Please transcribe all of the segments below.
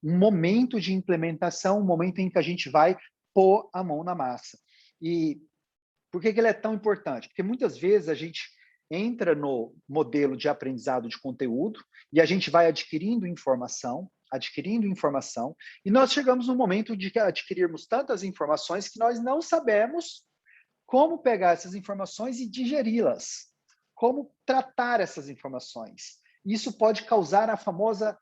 um momento de implementação, um momento em que a gente vai pôr a mão na massa. E por que ele é tão importante? Porque muitas vezes a gente entra no modelo de aprendizado de conteúdo e a gente vai adquirindo informação, e nós chegamos no momento de adquirirmos tantas informações que nós não sabemos como pegar essas informações e digeri-las, como tratar essas informações. Isso pode causar a famosa,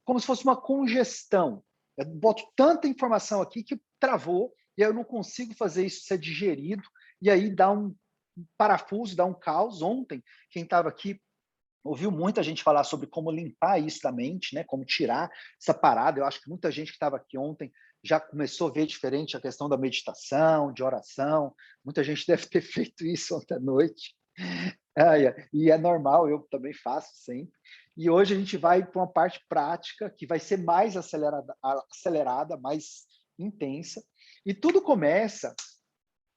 como se fosse uma congestão. Eu boto tanta informação aqui que travou e eu não consigo fazer isso ser digerido, e aí dá um parafuso, dá um caos. Ontem, quem estava aqui ouviu muita gente falar sobre como limpar isso da mente, né? Como tirar essa parada. Eu acho que muita gente que estava aqui ontem já começou a ver diferente a questão da meditação, de oração. Muita gente deve ter feito isso ontem à noite. E é normal, eu também faço sempre. E hoje a gente vai para uma parte prática que vai ser mais acelerada, mais intensa. E tudo começa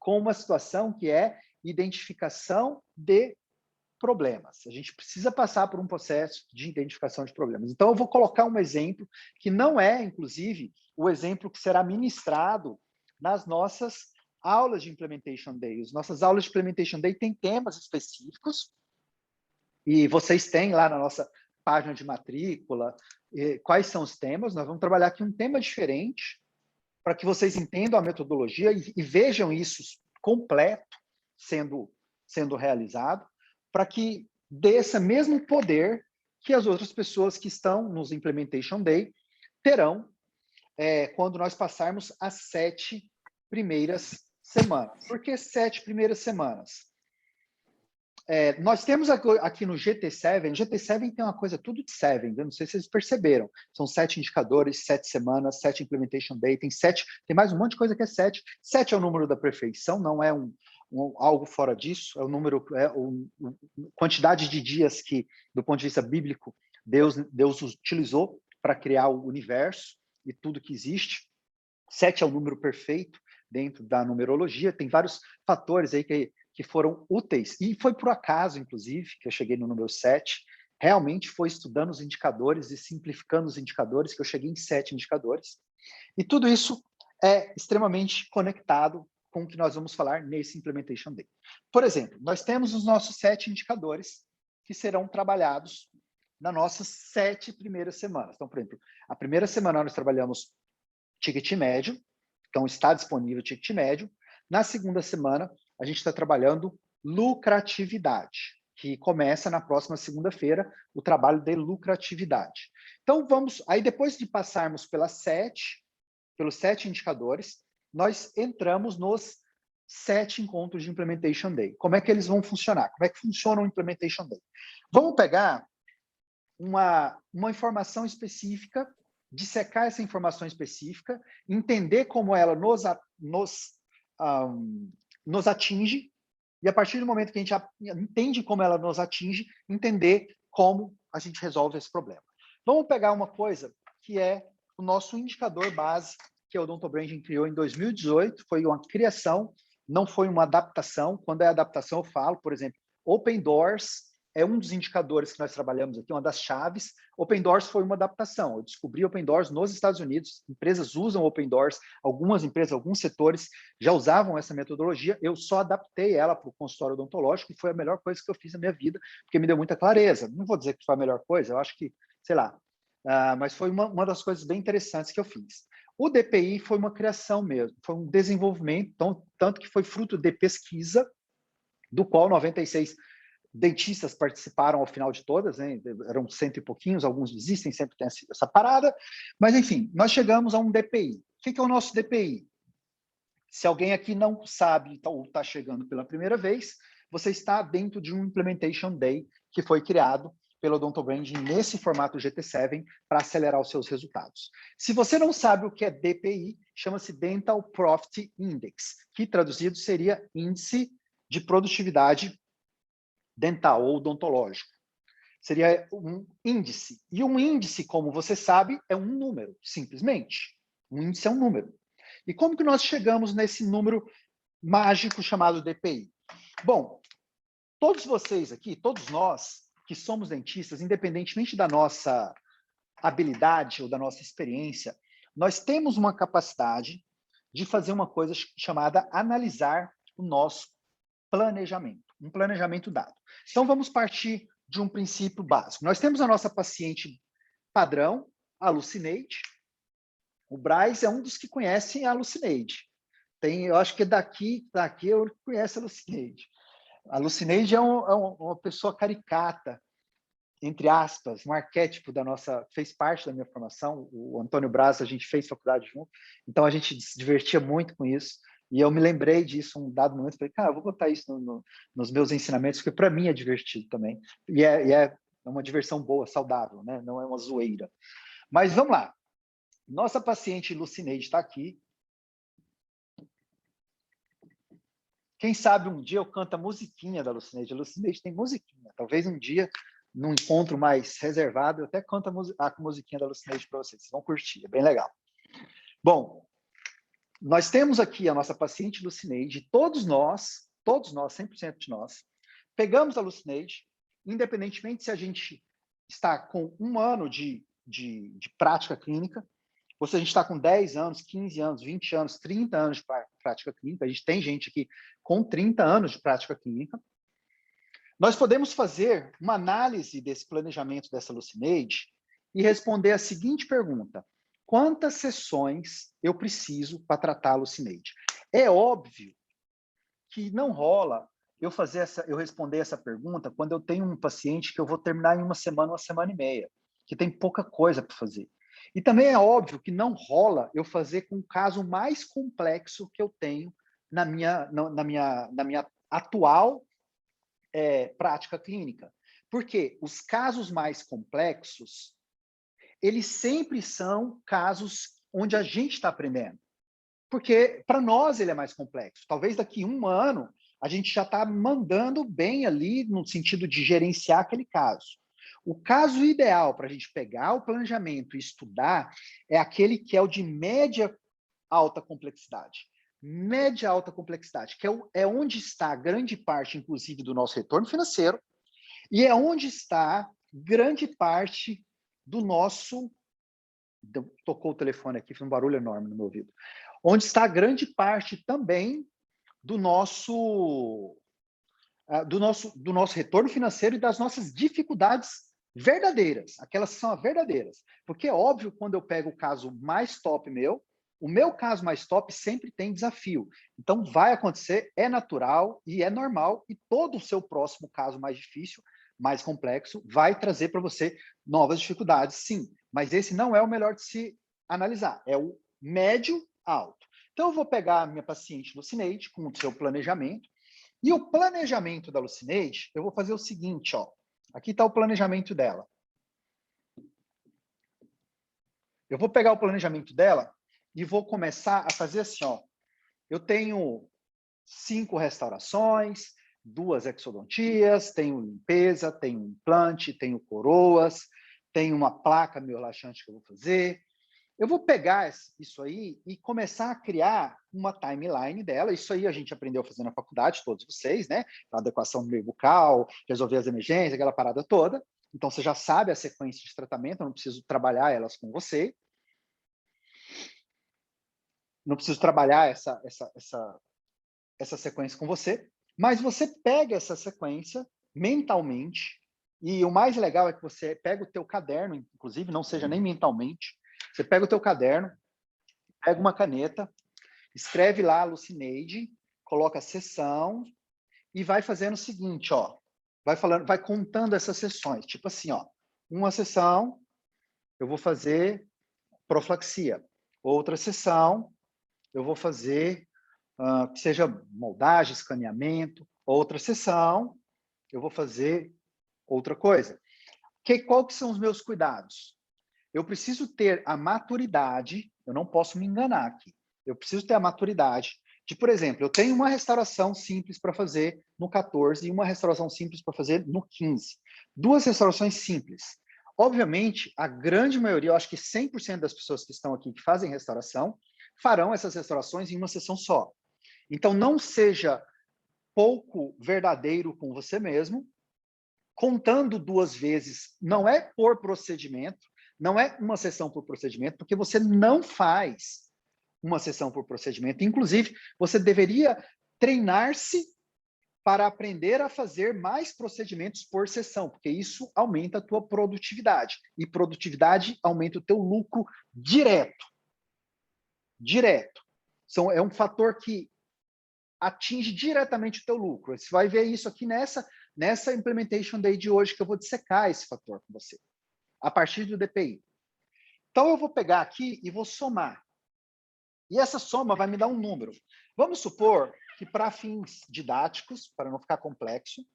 com uma situação que é identificação de problemas. A gente precisa passar por um processo de identificação de problemas. Então, eu vou colocar um exemplo que não é, inclusive, o exemplo que será ministrado nas nossas aulas de Implementation Day. As nossas aulas de Implementation Day têm temas específicos, e vocês têm lá na nossa página de matrícula quais são os temas. Nós vamos trabalhar aqui um tema diferente, para que vocês entendam a metodologia e vejam isso completo sendo realizado, para que dê esse mesmo poder que as outras pessoas que estão nos Implementation Day terão quando nós passarmos as 7 primeiras semanas. Por que 7 primeiras semanas? Nós temos aqui no GT7 tem uma coisa tudo de 7, eu não sei se vocês perceberam. São 7 indicadores, 7 semanas, 7 Implementation Day, tem mais um monte de coisa que é 7. 7 é o número da perfeição, não é algo fora disso, é o número, quantidade de dias que, do ponto de vista bíblico, Deus utilizou para criar o universo e tudo que existe. 7 é o número perfeito dentro da numerologia. Tem vários fatores aí que foram úteis, e foi por acaso, inclusive, que eu cheguei no número 7. Realmente foi estudando os indicadores e simplificando os indicadores que eu cheguei em 7 indicadores. E tudo isso é extremamente conectado com o que nós vamos falar nesse Implementation Day. Por exemplo, nós temos os nossos 7 indicadores que serão trabalhados nas nossas 7 primeiras semanas. Então, por exemplo, a primeira semana nós trabalhamos ticket médio, então está disponível ticket médio. Na segunda semana, a gente está trabalhando lucratividade, que começa na próxima segunda-feira, o trabalho de lucratividade. Então, aí depois de passarmos pelos 7 indicadores, nós entramos nos 7 encontros de Implementation Day. Como é que eles vão funcionar? Como é que funciona o Implementation Day? Vamos pegar uma informação específica, dissecar essa informação específica, entender como ela nos atinge, e a partir do momento que a gente entende como ela nos atinge, entender como a gente resolve esse problema. Vamos pegar uma coisa que é o nosso indicador base, que o Odonto Branding criou em 2018, foi uma criação, não foi uma adaptação. Quando é adaptação, eu falo, por exemplo, Open Doors é um dos indicadores que nós trabalhamos aqui, uma das chaves. Open Doors foi uma adaptação. Eu descobri Open Doors nos Estados Unidos, empresas usam Open Doors, algumas empresas, alguns setores já usavam essa metodologia, eu só adaptei ela para o consultório odontológico, e foi a melhor coisa que eu fiz na minha vida, porque me deu muita clareza. Não vou dizer que foi a melhor coisa, eu acho que, sei lá, mas foi uma das coisas bem interessantes que eu fiz. O DPI foi uma criação mesmo, foi um desenvolvimento, tanto que foi fruto de pesquisa, do qual 96 dentistas participaram ao final de todas, né? Eram 100 e pouquinhos, alguns desistem, sempre tem essa parada, mas enfim, nós chegamos a um DPI. O que é o nosso DPI? Se alguém aqui não sabe ou está chegando pela primeira vez, você está dentro de um Implementation Day que foi criado pelo Odonto Branding nesse formato GT7 para acelerar os seus resultados. Se você não sabe o que é DPI, chama-se Dental Profit Index, que traduzido seria Índice de Produtividade Dental ou Odontológico. Seria um índice. E um índice, como você sabe, é um número, simplesmente. Um índice é um número. E como que nós chegamos nesse número mágico chamado DPI? Bom, todos vocês aqui, todos nós que somos dentistas, independentemente da nossa habilidade ou da nossa experiência, nós temos uma capacidade de fazer uma coisa chamada analisar o nosso planejamento, um planejamento dado. Então, vamos partir de um princípio básico. Nós temos a nossa paciente padrão, a Lucineide. O Braz é um dos que conhecem a Lucineide. Eu acho que daqui eu conheço a Lucineide. A Lucineide é uma pessoa caricata, entre aspas, um arquétipo fez parte da minha formação. O Antônio Braz, a gente fez faculdade junto, então a gente se divertia muito com isso. E eu me lembrei disso um dado momento, falei, cara, eu vou botar isso nos meus ensinamentos, porque para mim é divertido também. E é uma diversão boa, saudável, né? Não é uma zoeira. Mas vamos lá. Nossa paciente Lucineide está aqui. Quem sabe um dia eu canto a musiquinha da Lucineide. A Lucineide tem musiquinha. Talvez um dia, num encontro mais reservado, eu até canto a musiquinha da Lucineide para vocês. Vocês vão curtir, é bem legal. Bom, nós temos aqui a nossa paciente Lucineide. Todos nós, 100% de nós, pegamos a Lucineide, independentemente se a gente está com 1 ano de prática clínica, ou se a gente está com 10 anos, 15 anos, 20 anos, 30 anos de prática clínica. A gente tem gente aqui com 30 anos de prática clínica. Nós podemos fazer uma análise desse planejamento dessa Lucineide e responder a seguinte pergunta: quantas sessões eu preciso para tratar a Lucineide? É óbvio que não rola eu responder essa pergunta quando eu tenho um paciente que eu vou terminar em 1 semana e meia, que tem pouca coisa para fazer. E também é óbvio que não rola eu fazer com o caso mais complexo que eu tenho na minha atual prática clínica. Porque os casos mais complexos, eles sempre são casos onde a gente está aprendendo. Porque para nós ele é mais complexo. Talvez daqui a 1 ano a gente já está mandando bem ali no sentido de gerenciar aquele caso. O caso ideal para a gente pegar o planejamento e estudar é aquele que é o de média alta complexidade. Média alta complexidade, que é onde está grande parte, inclusive, do nosso retorno financeiro, e é onde está grande parte do nosso... Tocou o telefone aqui, fez um barulho enorme no meu ouvido. Onde está grande parte também do nosso retorno financeiro e das nossas dificuldades verdadeiras, aquelas que são as verdadeiras. Porque é óbvio, quando eu pego o caso mais top o meu caso mais top sempre tem desafio. Então, vai acontecer, é natural e é normal, e todo o seu próximo caso mais difícil, mais complexo, vai trazer para você novas dificuldades, sim. Mas esse não é o melhor de se analisar, é o médio alto. Então, eu vou pegar a minha paciente Lucineide com o seu planejamento, e o planejamento da Lucineide, eu vou fazer o seguinte, ó. Aqui está o planejamento dela. Eu vou pegar o planejamento dela e vou começar a fazer assim, ó. Eu tenho 5 restaurações, 2 exodontias, tenho limpeza, tenho implante, tenho coroas, tenho uma placa meio relaxante que eu vou fazer. Eu vou pegar isso aí e começar a criar uma timeline dela. Isso aí a gente aprendeu a fazer na faculdade, todos vocês, né? A adequação do meio bucal, resolver as emergências, aquela parada toda. Então, você já sabe a sequência de tratamento, eu não preciso trabalhar elas com você. Não preciso trabalhar essa sequência com você. Mas você pega essa sequência mentalmente, e o mais legal é que você pega o teu caderno, inclusive, não seja nem mentalmente, você pega o teu caderno, pega uma caneta, escreve lá Lucineide, coloca a sessão e vai fazendo o seguinte, ó. Vai contando essas sessões. Tipo assim, ó. Uma sessão, eu vou fazer profilaxia. Outra sessão, eu vou fazer que seja moldagem, escaneamento. Outra sessão, eu vou fazer outra coisa. Qual que são os meus cuidados? Eu preciso ter a maturidade, eu não posso me enganar aqui, eu preciso ter a maturidade de, por exemplo, eu tenho uma restauração simples para fazer no 14 e uma restauração simples para fazer no 15. 2 restaurações simples. Obviamente, a grande maioria, eu acho que 100% das pessoas que estão aqui que fazem restauração, farão essas restaurações em uma sessão só. Então, não seja pouco verdadeiro com você mesmo, contando 2 vezes, não é por procedimento, Não é uma sessão por procedimento, porque você não faz uma sessão por procedimento. Inclusive, você deveria treinar-se para aprender a fazer mais procedimentos por sessão, porque isso aumenta a tua produtividade. E produtividade aumenta o teu lucro direto. Direto. É um fator que atinge diretamente o teu lucro. Você vai ver isso aqui nessa Implementation Day de hoje, que eu vou dissecar esse fator com você, a partir do DPI. Então, eu vou pegar aqui e vou somar. E essa soma vai me dar um número. Vamos supor que, para fins didáticos, para não ficar complexo,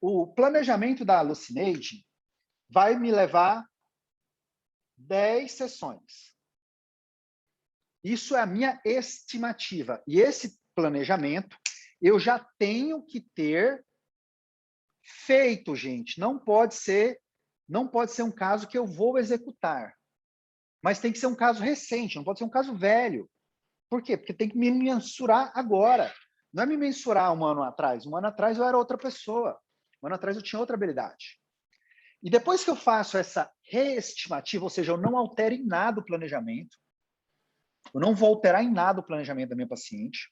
o planejamento da Alucineide vai me levar 10 sessões. Isso é a minha estimativa. E esse planejamento eu já tenho que ter feito, gente. Não pode ser um caso que eu vou executar. Mas tem que ser um caso recente, não pode ser um caso velho. Por quê? Porque tem que me mensurar agora. Não é me mensurar um ano atrás. Um ano atrás eu era outra pessoa. Um ano atrás eu tinha outra habilidade. E depois que eu faço essa reestimativa, ou seja, eu não altero em nada o planejamento, eu não vou alterar em nada o planejamento da minha paciente,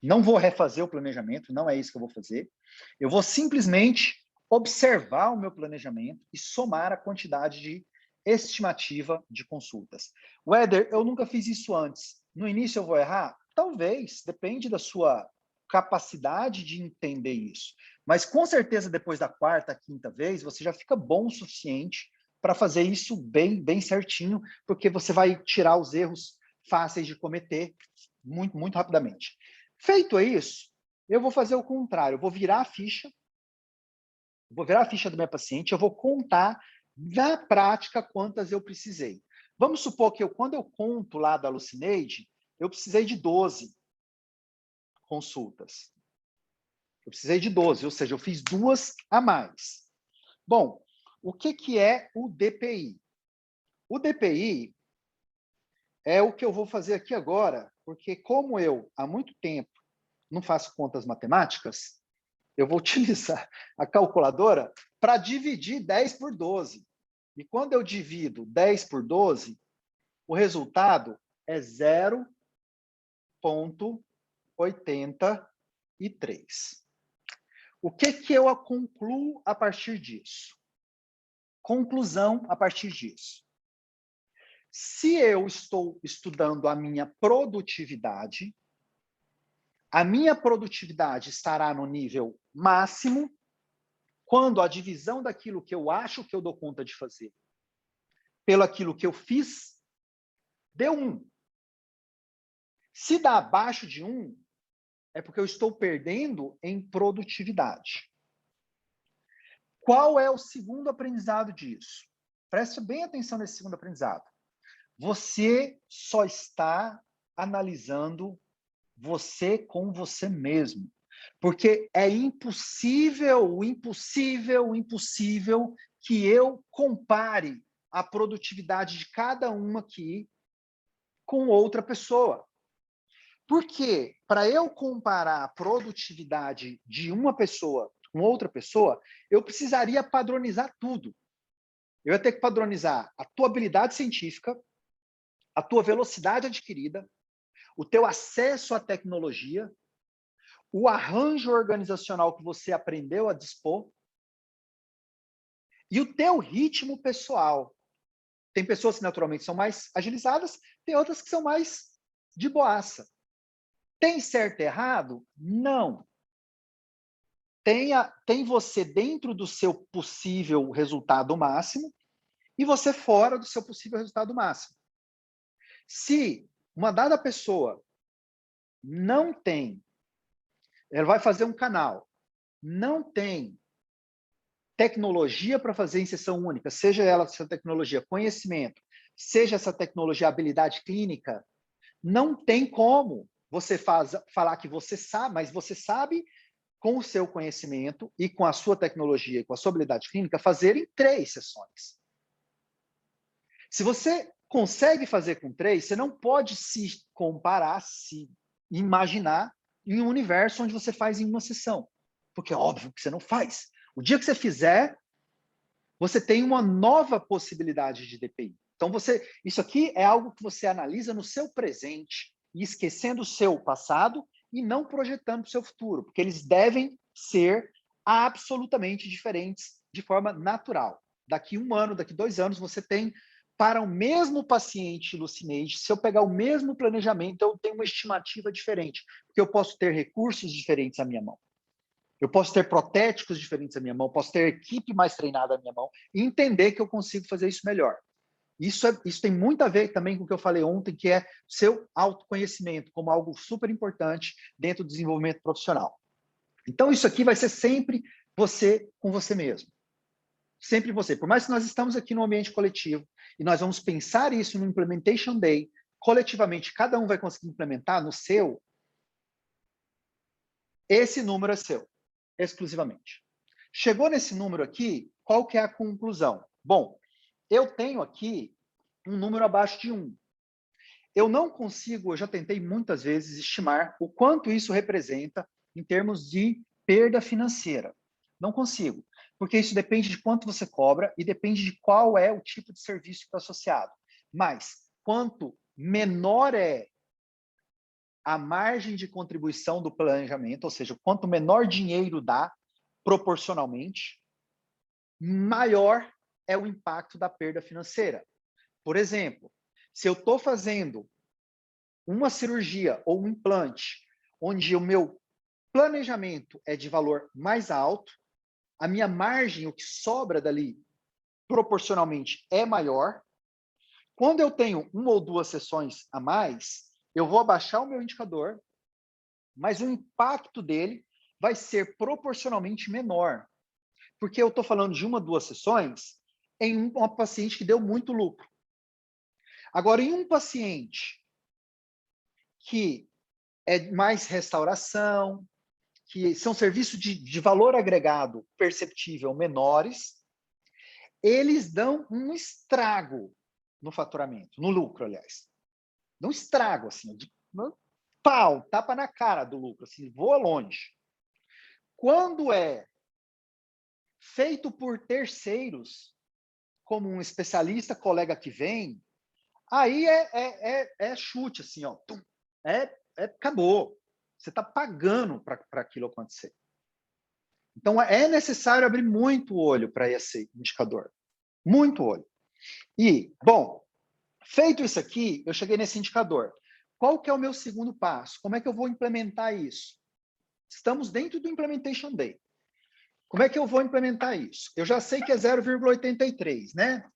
não vou refazer o planejamento, não é isso que eu vou fazer. Eu vou simplesmente observar o meu planejamento e somar a quantidade de estimativa de consultas. Weder, eu nunca fiz isso antes. No início eu vou errar? Talvez, depende da sua capacidade de entender isso. Mas com certeza depois da quarta, quinta vez, você já fica bom o suficiente para fazer isso bem certinho, porque você vai tirar os erros fáceis de cometer muito rapidamente. Feito isso, eu vou fazer o contrário. Eu vou virar a ficha da minha paciente, eu vou contar na prática quantas eu precisei. Vamos supor que quando eu conto lá da Alucineide, eu precisei de 12 consultas. Eu precisei de 12, ou seja, eu fiz 2 a mais. Bom, o que é o DPI? O DPI é o que eu vou fazer aqui agora, porque como eu, há muito tempo, não faço contas matemáticas, eu vou utilizar a calculadora para dividir 10 por 12. E quando eu divido 10 por 12, o resultado é 0,83. O que eu concluo a partir disso? Conclusão a partir disso. Se eu estou estudando a minha produtividade estará no nível máximo quando a divisão daquilo que eu acho que eu dou conta de fazer pelo aquilo que eu fiz deu 1. Se dá abaixo de 1, é porque eu estou perdendo em produtividade. Qual é o segundo aprendizado disso? Preste bem atenção nesse segundo aprendizado. Você só está analisando você com você mesmo. Porque é impossível que eu compare a produtividade de cada uma aqui com outra pessoa. Porque para eu comparar a produtividade de uma pessoa com outra pessoa, eu precisaria padronizar tudo. Eu ia ter que padronizar a tua habilidade científica, a tua velocidade adquirida, o teu acesso à tecnologia, o arranjo organizacional que você aprendeu a dispor e o teu ritmo pessoal. Tem pessoas que naturalmente são mais agilizadas, tem outras que são mais de boaça. Tem certo e errado? Não. Tem você dentro do seu possível resultado máximo e você fora do seu possível resultado máximo. Se uma dada pessoa não tem, ela vai fazer um canal, não tem tecnologia para fazer em sessão única, seja essa tecnologia conhecimento, seja essa tecnologia habilidade clínica, não tem como você falar que você sabe, mas você sabe com o seu conhecimento e com a sua tecnologia e com a sua habilidade clínica fazer em 3 sessões. Se você consegue fazer com 3, você não pode se comparar, se imaginar em um universo onde você faz em uma sessão. Porque é óbvio que você não faz. O dia que você fizer, você tem uma nova possibilidade de DPI. Então, isso aqui é algo que você analisa no seu presente, e esquecendo o seu passado e não projetando para o seu futuro, porque eles devem ser absolutamente diferentes de forma natural. Daqui 1 ano, daqui 2 anos, você tem para o mesmo paciente Lucineide, se eu pegar o mesmo planejamento, eu tenho uma estimativa diferente, porque eu posso ter recursos diferentes à minha mão. Eu posso ter protéticos diferentes à minha mão, posso ter equipe mais treinada à minha mão, e entender que eu consigo fazer isso melhor. Isso tem muito a ver também com o que eu falei ontem, que é seu autoconhecimento, como algo super importante dentro do desenvolvimento profissional. Então, isso aqui vai ser sempre você com você mesmo. Sempre você. Por mais que nós estamos aqui no ambiente coletivo, e nós vamos pensar isso no Implementation Day, coletivamente, cada um vai conseguir implementar no seu, esse número é seu, exclusivamente. Chegou nesse número aqui, qual que é a conclusão? Bom, eu tenho aqui um número abaixo de 1. Eu não consigo, eu já tentei muitas vezes estimar o quanto isso representa em termos de perda financeira. Não consigo, porque isso depende de quanto você cobra e depende de qual é o tipo de serviço que está associado. Mas, quanto menor é a margem de contribuição do planejamento, ou seja, quanto menor dinheiro dá proporcionalmente, maior é o impacto da perda financeira. Por exemplo, se eu estou fazendo uma cirurgia ou um implante, onde o meu planejamento é de valor mais alto, a minha margem, o que sobra dali, proporcionalmente é maior. Quando eu tenho 1 ou 2 sessões a mais, eu vou abaixar o meu indicador, mas o impacto dele vai ser proporcionalmente menor, porque eu estou falando de 1 ou 2 sessões em uma paciente que deu muito lucro. Agora, em um paciente que é mais restauração, que são serviços de valor agregado perceptível menores, eles dão um estrago no faturamento, no lucro, aliás. Dão um estrago, assim, de pau, tapa na cara do lucro, assim, voa longe. Quando é feito por terceiros, como um especialista, colega que vem, aí é chute, assim, ó, acabou. Você está pagando para aquilo acontecer. Então, é necessário abrir muito o olho para esse indicador. Muito olho. E, bom, feito isso aqui, eu cheguei nesse indicador. Qual que é o meu segundo passo? Como é que eu vou implementar isso? Estamos dentro do Implementation Day. Como é que eu vou implementar isso? Eu já sei que é 0,83, né? O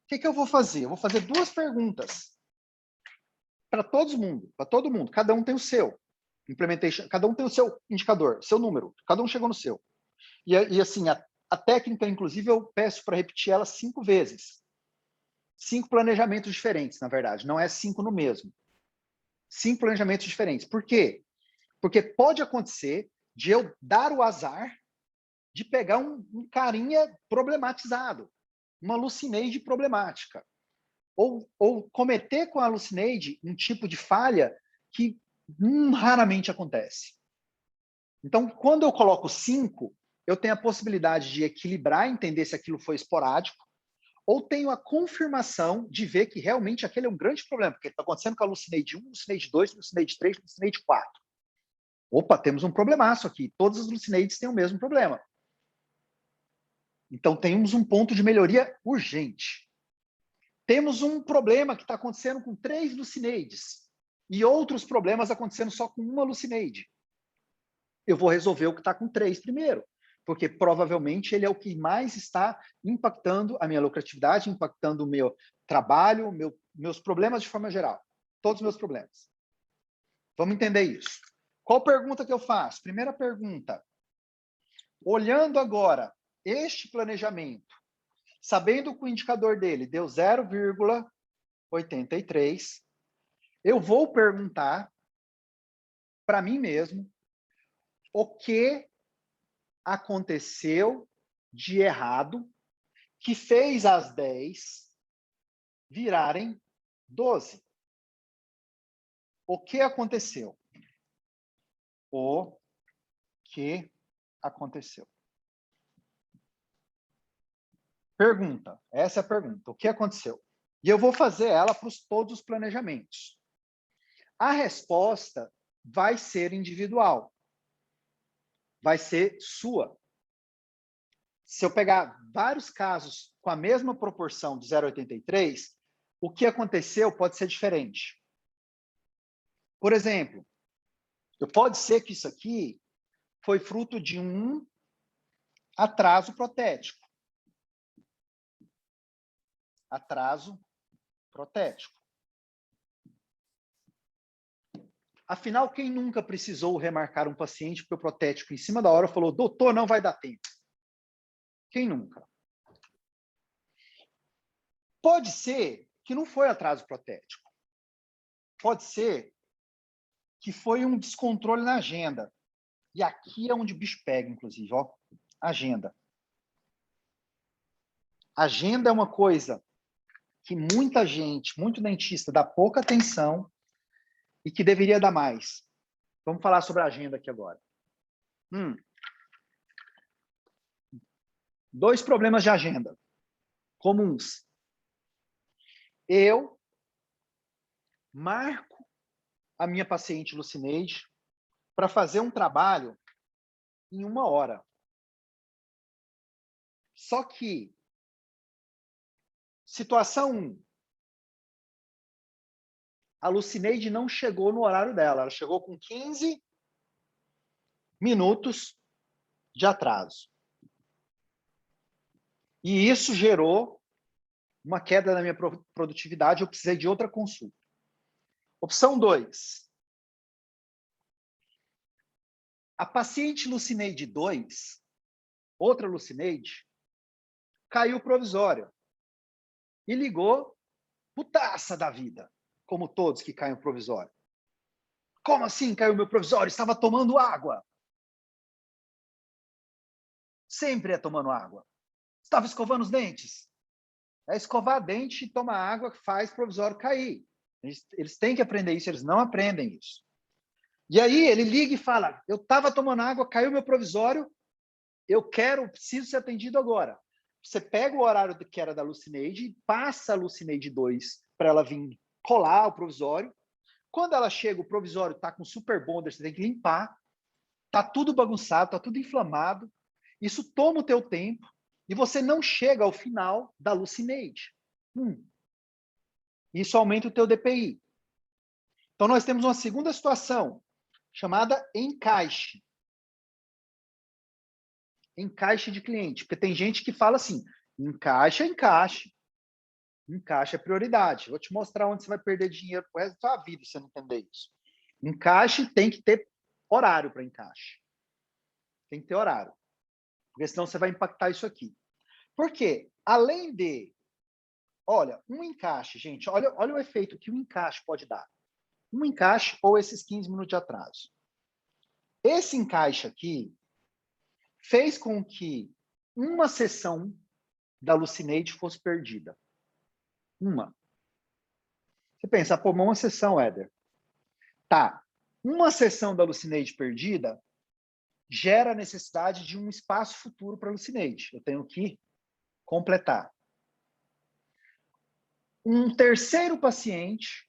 que eu vou fazer? Eu vou fazer 2 perguntas para todo mundo. Cada um tem o seu. Implementation, cada um tem o seu indicador, seu número. Cada um chegou no seu. E assim, a técnica, inclusive, eu peço para repetir ela 5 vezes. 5 planejamentos diferentes, na verdade. Não é 5 no mesmo. 5 planejamentos diferentes. Por quê? Porque pode acontecer de eu dar o azar de pegar um carinha problematizado, uma Lucineide problemática. Ou cometer com a Lucineide um tipo de falha que raramente acontece. Então, quando eu coloco 5, eu tenho a possibilidade de equilibrar, entender se aquilo foi esporádico, ou tenho a confirmação de ver que realmente aquele é um grande problema, porque está acontecendo com a Lucineide 1, Lucineide 2, Lucineide 3, Lucineide 4. Opa, temos um problemaço aqui. Todas as Lucineides têm o mesmo problema. Então, temos um ponto de melhoria urgente. Temos um problema que está acontecendo com 3 Lucineides e outros problemas acontecendo só com uma Lucineide. Eu vou resolver o que está com 3 primeiro, porque provavelmente ele é o que mais está impactando a minha lucratividade, impactando o meu trabalho, meus problemas de forma geral. Todos os meus problemas. Vamos entender isso. Qual pergunta que eu faço? Primeira pergunta. Olhando agora este planejamento, sabendo que o indicador dele deu 0,83, eu vou perguntar para mim mesmo o que aconteceu de errado que fez as 10 virarem 12. O que aconteceu? O que aconteceu? Pergunta, essa é a pergunta. O que aconteceu? E eu vou fazer ela para todos os planejamentos. A resposta vai ser individual. Vai ser sua. Se eu pegar vários casos com a mesma proporção de 0,83, o que aconteceu pode ser diferente. Por exemplo, pode ser que isso aqui foi fruto de um atraso protético. Atraso protético. Afinal, quem nunca precisou remarcar um paciente porque o protético em cima da hora falou, doutor, não vai dar tempo? Quem nunca? Pode ser que não foi atraso protético. Pode ser que foi um descontrole na agenda. E aqui é onde o bicho pega, inclusive, ó, agenda. Agenda é uma coisa que muita gente, muito dentista, dá pouca atenção e que deveria dar mais. Vamos falar sobre a agenda aqui agora. 2 problemas de agenda comuns. Eu marco a minha paciente Lucineide para fazer um trabalho em 1 hora. Só que, situação 1, a Lucineide não chegou no horário dela, ela chegou com 15 minutos de atraso. E isso gerou uma queda na minha produtividade, eu precisei de outra consulta. Opção 2. A paciente Lucineide 2, outra Lucineide, caiu provisória e ligou putaça da vida, como todos que caem provisório. Como assim caiu meu provisório? Estava tomando água. Sempre é tomando água. Estava escovando os dentes. É escovar dente e tomar água que faz provisório cair. Eles têm que aprender isso, eles não aprendem isso. E aí ele liga e fala, eu estava tomando água, caiu meu provisório, preciso ser atendido agora. Você pega o horário que era da Lucineide e passa a Lucineide 2 para ela vir colar o provisório. Quando ela chega, o provisório está com super bonder, você tem que limpar. Está tudo bagunçado, está tudo inflamado. Isso toma o teu tempo e você não chega ao final da Lucineide. Isso aumenta o teu DPI. Então, nós temos uma segunda situação, chamada encaixe. Encaixe de cliente. Porque tem gente que fala assim, encaixe é encaixe. Encaixe é prioridade. Vou te mostrar onde você vai perder dinheiro pro resto da sua vida se você não entender isso. Encaixe tem que ter horário para encaixe. Tem que ter horário. Porque senão você vai impactar isso aqui. Por quê? Além de... Olha, um encaixe, gente, olha o efeito que um encaixe pode dar. Um encaixe ou esses 15 minutos de atraso. Esse encaixe aqui fez com que uma sessão da Lucineide fosse perdida. Uma. Você pensa, pô, uma sessão, Éder. Tá. Uma sessão da Lucineide perdida gera a necessidade de um espaço futuro para a Lucineide. Eu tenho que completar. Um terceiro paciente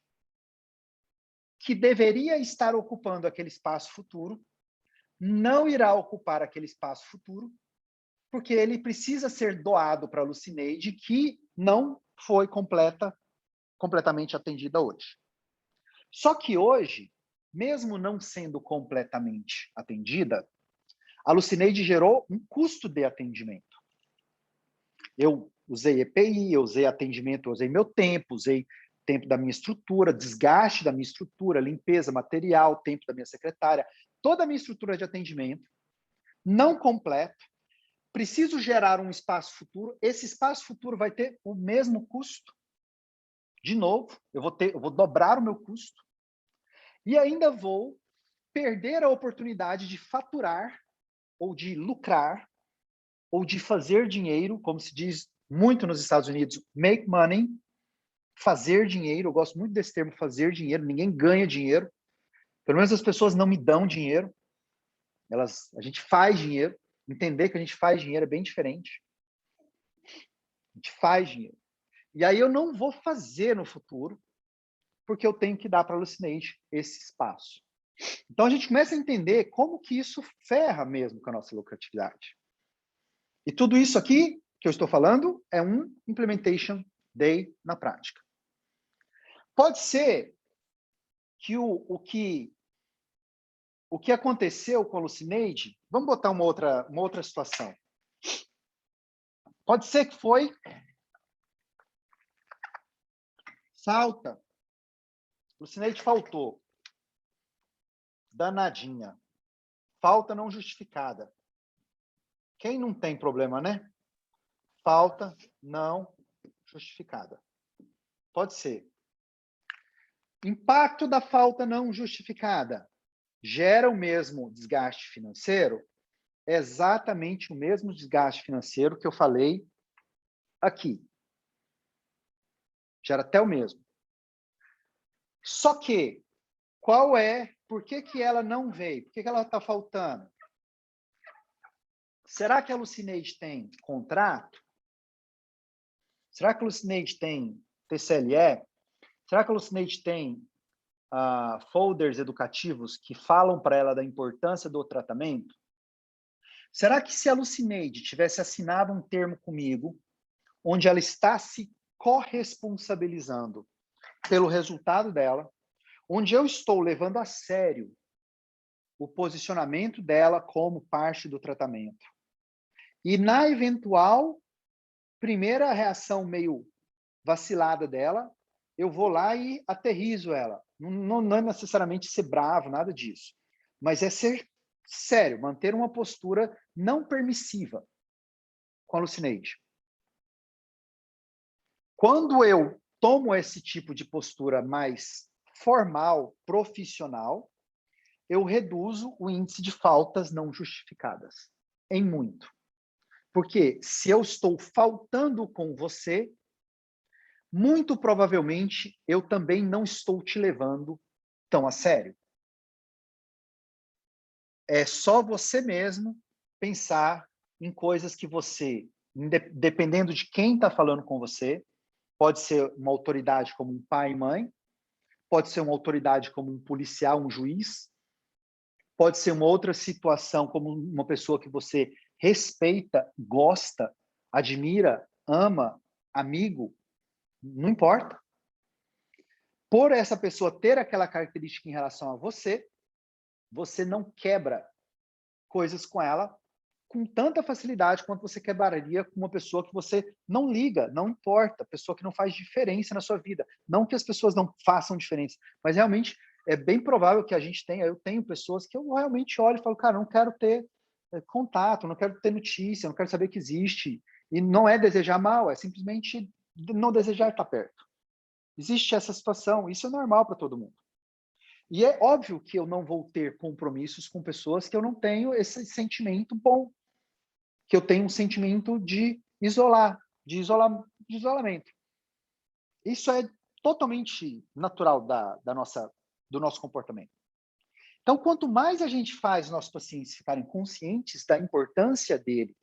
que deveria estar ocupando aquele espaço futuro não irá ocupar aquele espaço futuro porque ele precisa ser doado para a Lucineide que não foi completamente atendida hoje. Só que hoje, mesmo não sendo completamente atendida, a Lucineide gerou um custo de atendimento. Eu usei EPI, eu usei atendimento, eu usei meu tempo, usei tempo da minha estrutura, desgaste da minha estrutura, limpeza, material, tempo da minha secretária, toda a minha estrutura de atendimento, não completo, preciso gerar um espaço futuro, esse espaço futuro vai ter o mesmo custo, de novo, eu vou dobrar o meu custo, e ainda vou perder a oportunidade de faturar, ou de lucrar, ou de fazer dinheiro, como se diz muito nos Estados Unidos, make money, fazer dinheiro, eu gosto muito desse termo, fazer dinheiro, ninguém ganha dinheiro, pelo menos as pessoas não me dão dinheiro, a gente faz dinheiro, entender que a gente faz dinheiro é bem diferente. A gente faz dinheiro. E aí eu não vou fazer no futuro, porque eu tenho que dar para a Alucinate esse espaço. Então a gente começa a entender como que isso ferra mesmo com a nossa lucratividade. E tudo isso aqui que eu estou falando é um Implementation Day na prática. Pode ser que o que aconteceu com a Alucinate, vamos botar uma outra situação. Pode ser que foi falta. Alucinate faltou. Danadinha. Falta não justificada. Quem não tem problema, né? Falta não justificada. Pode ser. Impacto da falta não justificada gera o mesmo desgaste financeiro? É exatamente o mesmo desgaste financeiro que eu falei aqui. Gera até o mesmo. Só que, por que ela não veio? Por que ela está faltando? Será que a Alucinate tem contrato? Será que a Alucinate tem TCLE? Será que a Alucinate tem folders educativos que falam para ela da importância do tratamento? Será que se a Alucinate tivesse assinado um termo comigo, onde ela está se corresponsabilizando pelo resultado dela, onde eu estou levando a sério o posicionamento dela como parte do tratamento, e na eventual primeira reação meio vacilada dela, eu vou lá e aterrizo ela. Não é necessariamente ser bravo, nada disso. Mas é ser sério, manter uma postura não permissiva com a Alucinate. Quando eu tomo esse tipo de postura mais formal, profissional, eu reduzo o índice de faltas não justificadas, em muito. Porque se eu estou faltando com você, muito provavelmente eu também não estou te levando tão a sério. É só você mesmo pensar em coisas que você, dependendo de quem está falando com você, pode ser uma autoridade como um pai e mãe, pode ser uma autoridade como um policial, um juiz, pode ser uma outra situação como uma pessoa que você respeita, gosta, admira, ama, amigo, não importa. Por essa pessoa ter aquela característica em relação a você, você não quebra coisas com ela com tanta facilidade quanto você quebraria com uma pessoa que você não liga, não importa, pessoa que não faz diferença na sua vida. Não que as pessoas não façam diferença, mas realmente é bem provável que a gente tenha, eu tenho pessoas que eu realmente olho e falo, cara, não quero ter contato, não quero ter notícia, não quero saber que existe. E não é desejar mal, é simplesmente não desejar estar perto. Existe essa situação, isso é normal para todo mundo. E é óbvio que eu não vou ter compromissos com pessoas que eu não tenho esse sentimento bom, que eu tenho um sentimento de isolamento. Isso é totalmente natural do nosso comportamento. Então, quanto mais a gente faz nossos pacientes ficarem conscientes da importância dele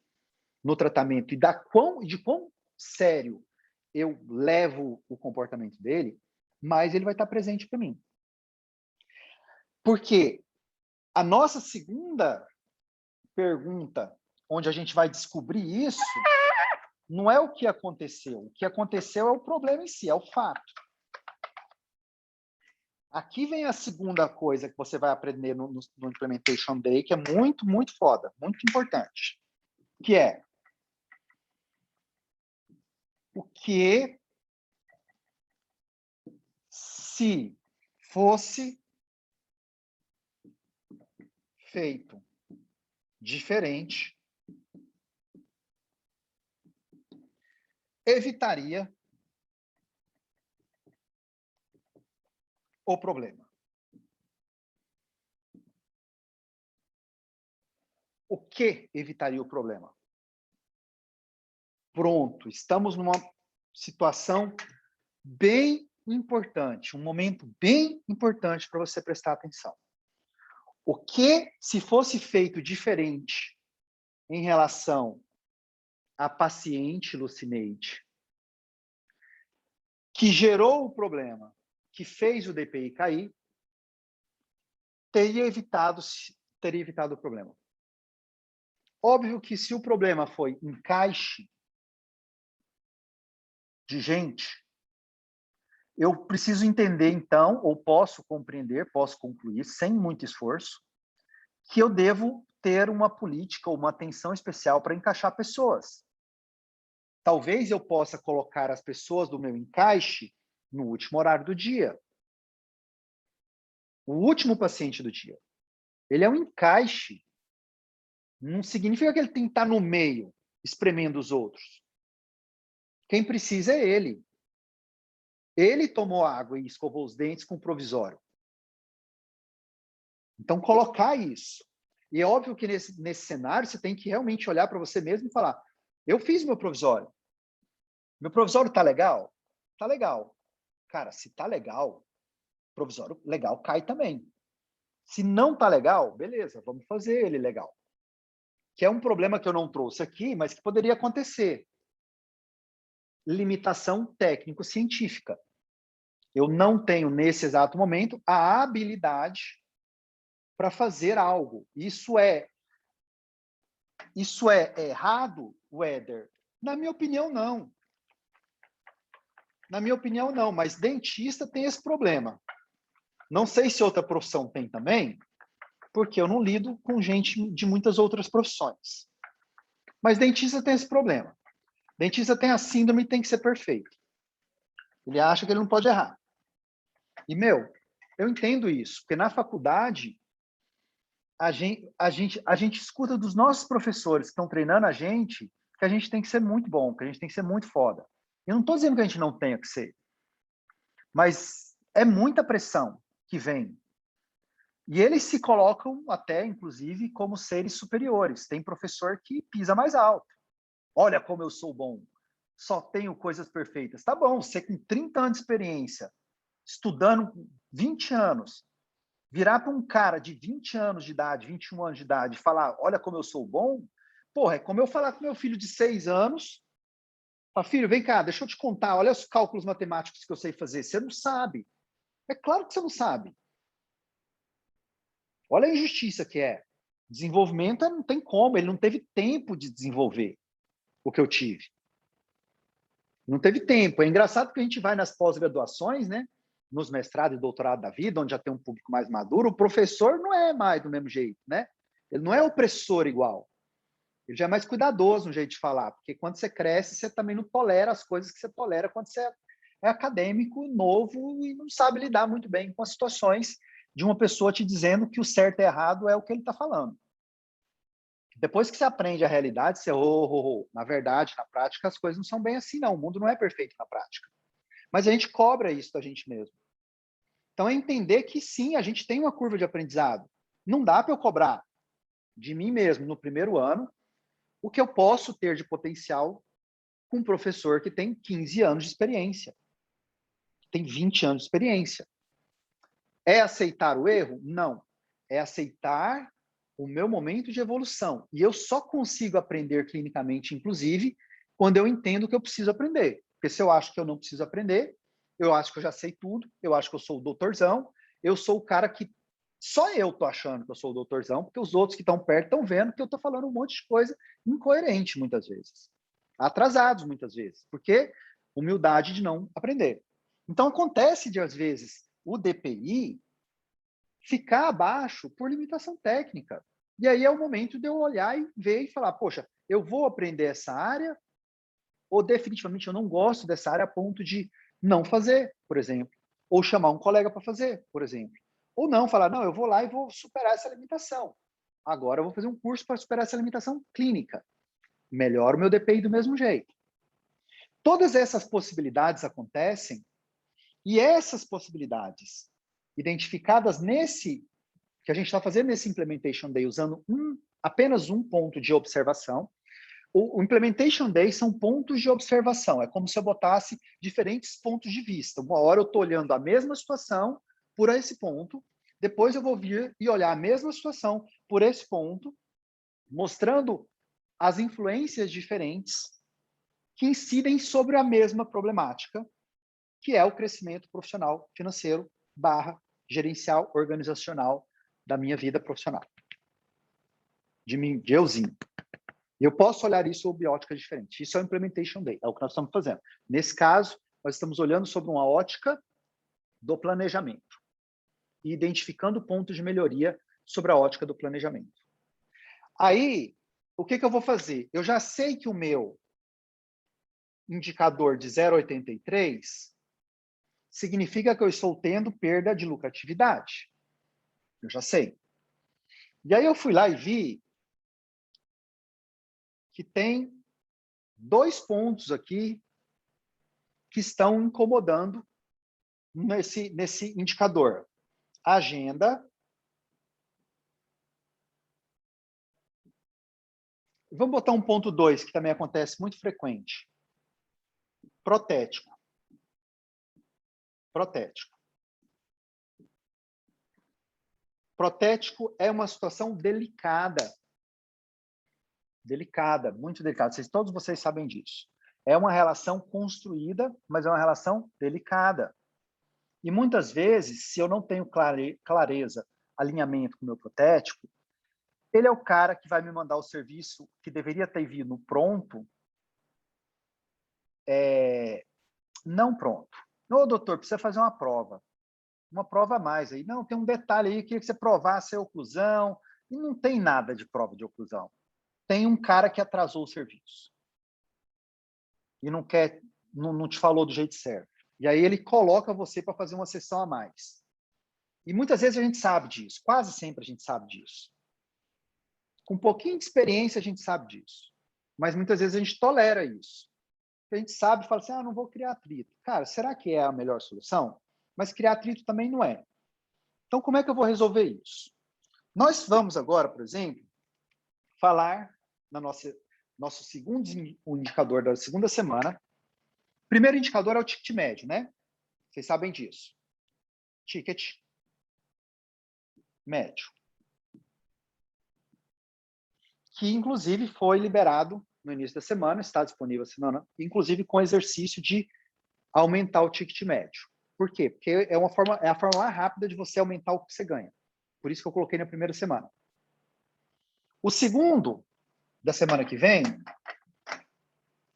no tratamento e de quão sério eu levo o comportamento dele, mais ele vai estar presente para mim. Porque a nossa segunda pergunta, onde a gente vai descobrir isso, não é o que aconteceu. O que aconteceu é o problema em si, é o fato. Aqui vem a segunda coisa que você vai aprender no Implementation Day, que é muito, muito foda, muito importante. Que é o que se fosse feito diferente, evitaria o problema. O que evitaria o problema? Pronto, estamos numa situação bem importante, um momento bem importante para você prestar atenção. O que, se fosse feito diferente em relação a paciente Lucineide, que gerou o problema, que fez o DPI cair, teria evitado o problema. Óbvio que se o problema foi encaixe de gente, eu preciso entender, então, ou posso compreender, posso concluir, sem muito esforço, que eu devo ter uma política ou uma atenção especial para encaixar pessoas. Talvez eu possa colocar as pessoas do meu encaixe no último horário do dia. O último paciente do dia. Ele é um encaixe. Não significa que ele tem que estar no meio, espremendo os outros. Quem precisa é ele. Ele tomou água e escovou os dentes com provisório. Então, colocar isso. E é óbvio que nesse cenário você tem que realmente olhar para você mesmo e falar: eu fiz meu provisório. Meu provisório está legal? Está legal. Cara, se está legal, provisório legal cai também. Se não está legal, beleza, vamos fazer ele legal. Que é um problema que eu não trouxe aqui, mas que poderia acontecer. Limitação técnico-científica. Eu não tenho, nesse exato momento, a habilidade para fazer algo. Isso é errado, Weder? Na minha opinião, não. Na minha opinião, não, mas dentista tem esse problema. Não sei se outra profissão tem também, porque eu não lido com gente de muitas outras profissões. Mas dentista tem esse problema. Dentista tem a síndrome e tem que ser perfeito. Ele acha que ele não pode errar. E, eu entendo isso, porque na faculdade a gente escuta dos nossos professores que estão treinando a gente que a gente tem que ser muito bom, que a gente tem que ser muito foda. Eu não estou dizendo que a gente não tenha que ser, mas é muita pressão que vem. E eles se colocam até, inclusive, como seres superiores. Tem professor que pisa mais alto. Olha como eu sou bom. Só tenho coisas perfeitas. Tá bom, você com 30 anos de experiência, estudando 20 anos, virar para um cara de 20 anos de idade, 21 anos de idade, e falar, olha como eu sou bom, porra, é como eu falar com meu filho de 6 anos, falar, filho, vem cá, deixa eu te contar, olha os cálculos matemáticos que eu sei fazer. Você não sabe. É claro que você não sabe. Olha a injustiça que é. Desenvolvimento não tem como, ele não teve tempo de desenvolver o que eu tive. Não teve tempo. É engraçado que a gente vai nas pós-graduações, né? Nos mestrados e doutorado da vida, onde já tem um público mais maduro, o professor não é mais do mesmo jeito, né? Ele não é opressor igual. Ele já é mais cuidadoso no jeito de falar, porque quando você cresce, você também não tolera as coisas que você tolera quando você é acadêmico, novo e não sabe lidar muito bem com as situações de uma pessoa te dizendo que o certo e errado é o que ele está falando. Depois que você aprende a realidade, você, na verdade, na prática, as coisas não são bem assim, não. O mundo não é perfeito na prática. Mas a gente cobra isso da gente mesmo. Então, é entender que, sim, a gente tem uma curva de aprendizado. Não dá para eu cobrar de mim mesmo, no primeiro ano, o que eu posso ter de potencial com um professor que tem 15 anos de experiência, que tem 20 anos de experiência. É aceitar o erro? Não. É aceitar o meu momento de evolução. E eu só consigo aprender clinicamente, inclusive, quando eu entendo que eu preciso aprender. Porque se eu acho que eu não preciso aprender, eu acho que eu já sei tudo, eu acho que eu sou o doutorzão, eu sou o cara que só eu estou achando que eu sou o doutorzão, porque os outros que estão perto estão vendo que eu estou falando um monte de coisa incoerente, muitas vezes. Atrasados, muitas vezes. Porque humildade de não aprender. Então, acontece de, às vezes, o DPI ficar abaixo por limitação técnica. E aí é o momento de eu olhar e ver e falar, poxa, eu vou aprender essa área ou definitivamente eu não gosto dessa área a ponto de não fazer, por exemplo. Ou chamar um colega para fazer, por exemplo. Ou não, falar, não, eu vou lá e vou superar essa limitação. Agora eu vou fazer um curso para superar essa limitação clínica. Melhora o meu DPI do mesmo jeito. Todas essas possibilidades acontecem e essas possibilidades identificadas nesse que a gente está fazendo nesse Implementation Day, usando apenas um ponto de observação. O Implementation Day são pontos de observação. É como se eu botasse diferentes pontos de vista. Uma hora eu estou olhando a mesma situação por esse ponto, depois eu vou vir e olhar a mesma situação por esse ponto, mostrando as influências diferentes que incidem sobre a mesma problemática, que é o crescimento profissional, financeiro, gerencial, organizacional da minha vida profissional. De mim, de euzinho. Eu posso olhar isso sob óticas diferentes. Isso é o Implementation Day, é o que nós estamos fazendo. Nesse caso, nós estamos olhando sobre uma ótica do planejamento e identificando pontos de melhoria sobre a ótica do planejamento. Aí, o que eu vou fazer? Eu já sei que o meu indicador de 0,83 significa que eu estou tendo perda de lucratividade. Eu já sei. E aí eu fui lá e vi que tem 2 pontos aqui que estão incomodando nesse indicador. Agenda. Vamos botar um ponto 2, que também acontece muito frequente. Protético. Protético. Protético é uma situação delicada. Delicada, muito delicada. Todos vocês sabem disso. É uma relação construída, mas é uma relação delicada. E muitas vezes, se eu não tenho clareza, alinhamento com o meu protético, ele é o cara que vai me mandar o serviço que deveria ter vindo pronto, não pronto. Ô, doutor, precisa fazer uma prova a mais aí. Não, tem um detalhe aí, queria que você provasse a oclusão, e não tem nada de prova de oclusão. Tem um cara que atrasou o serviço. E não te falou do jeito certo. E aí ele coloca você para fazer uma sessão a mais. E muitas vezes a gente sabe disso, quase sempre a gente sabe disso. Com um pouquinho de experiência a gente sabe disso. Mas muitas vezes a gente tolera isso. A gente sabe e fala assim, não vou criar atrito. Cara, será que é a melhor solução? Mas criar atrito também não é. Então, como é que eu vou resolver isso? Nós vamos agora, por exemplo, falar na nosso segundo indicador da segunda semana. O primeiro indicador é o ticket médio, né? Vocês sabem disso. Ticket médio. Que, inclusive, foi liberado no início da semana, está disponível a semana, inclusive com exercício de aumentar o ticket médio. Por quê? Porque é a forma mais rápida de você aumentar o que você ganha. Por isso que eu coloquei na primeira semana. O segundo da semana que vem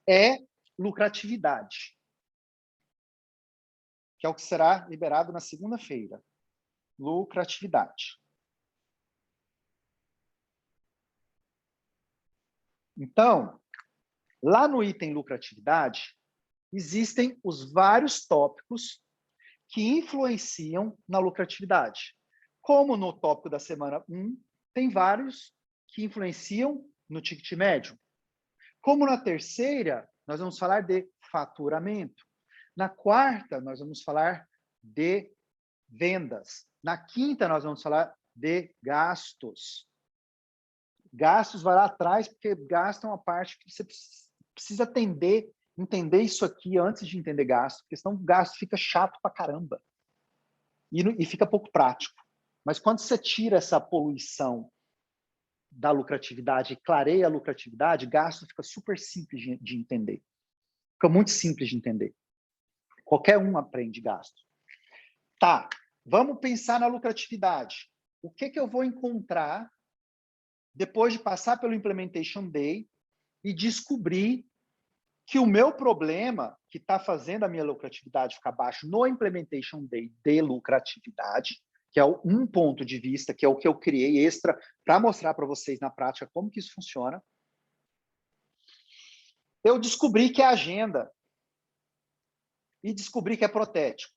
é lucratividade, que é o que será liberado na segunda-feira. Lucratividade. Então, lá no item lucratividade, existem os vários tópicos que influenciam na lucratividade. Como no tópico da semana 1, tem vários que influenciam no ticket médio. Como na terceira, nós vamos falar de faturamento. Na quarta, nós vamos falar de vendas. Na quinta, nós vamos falar de gastos. Gastos vai lá atrás, porque gasto é uma parte que você precisa entender isso aqui antes de entender gasto, porque senão o gasto fica chato pra caramba. E fica pouco prático. Mas quando você tira essa poluição da lucratividade e clareia a lucratividade, gasto fica super simples de entender. Fica muito simples de entender. Qualquer um aprende gasto. Tá, vamos pensar na lucratividade. O que eu vou encontrar depois de passar pelo Implementation Day e descobrir que o meu problema, que está fazendo a minha lucratividade ficar baixa no Implementation Day de lucratividade, que é um ponto de vista, que é o que eu criei extra para mostrar para vocês na prática como que isso funciona. Eu descobri que é agenda e descobri que é protético.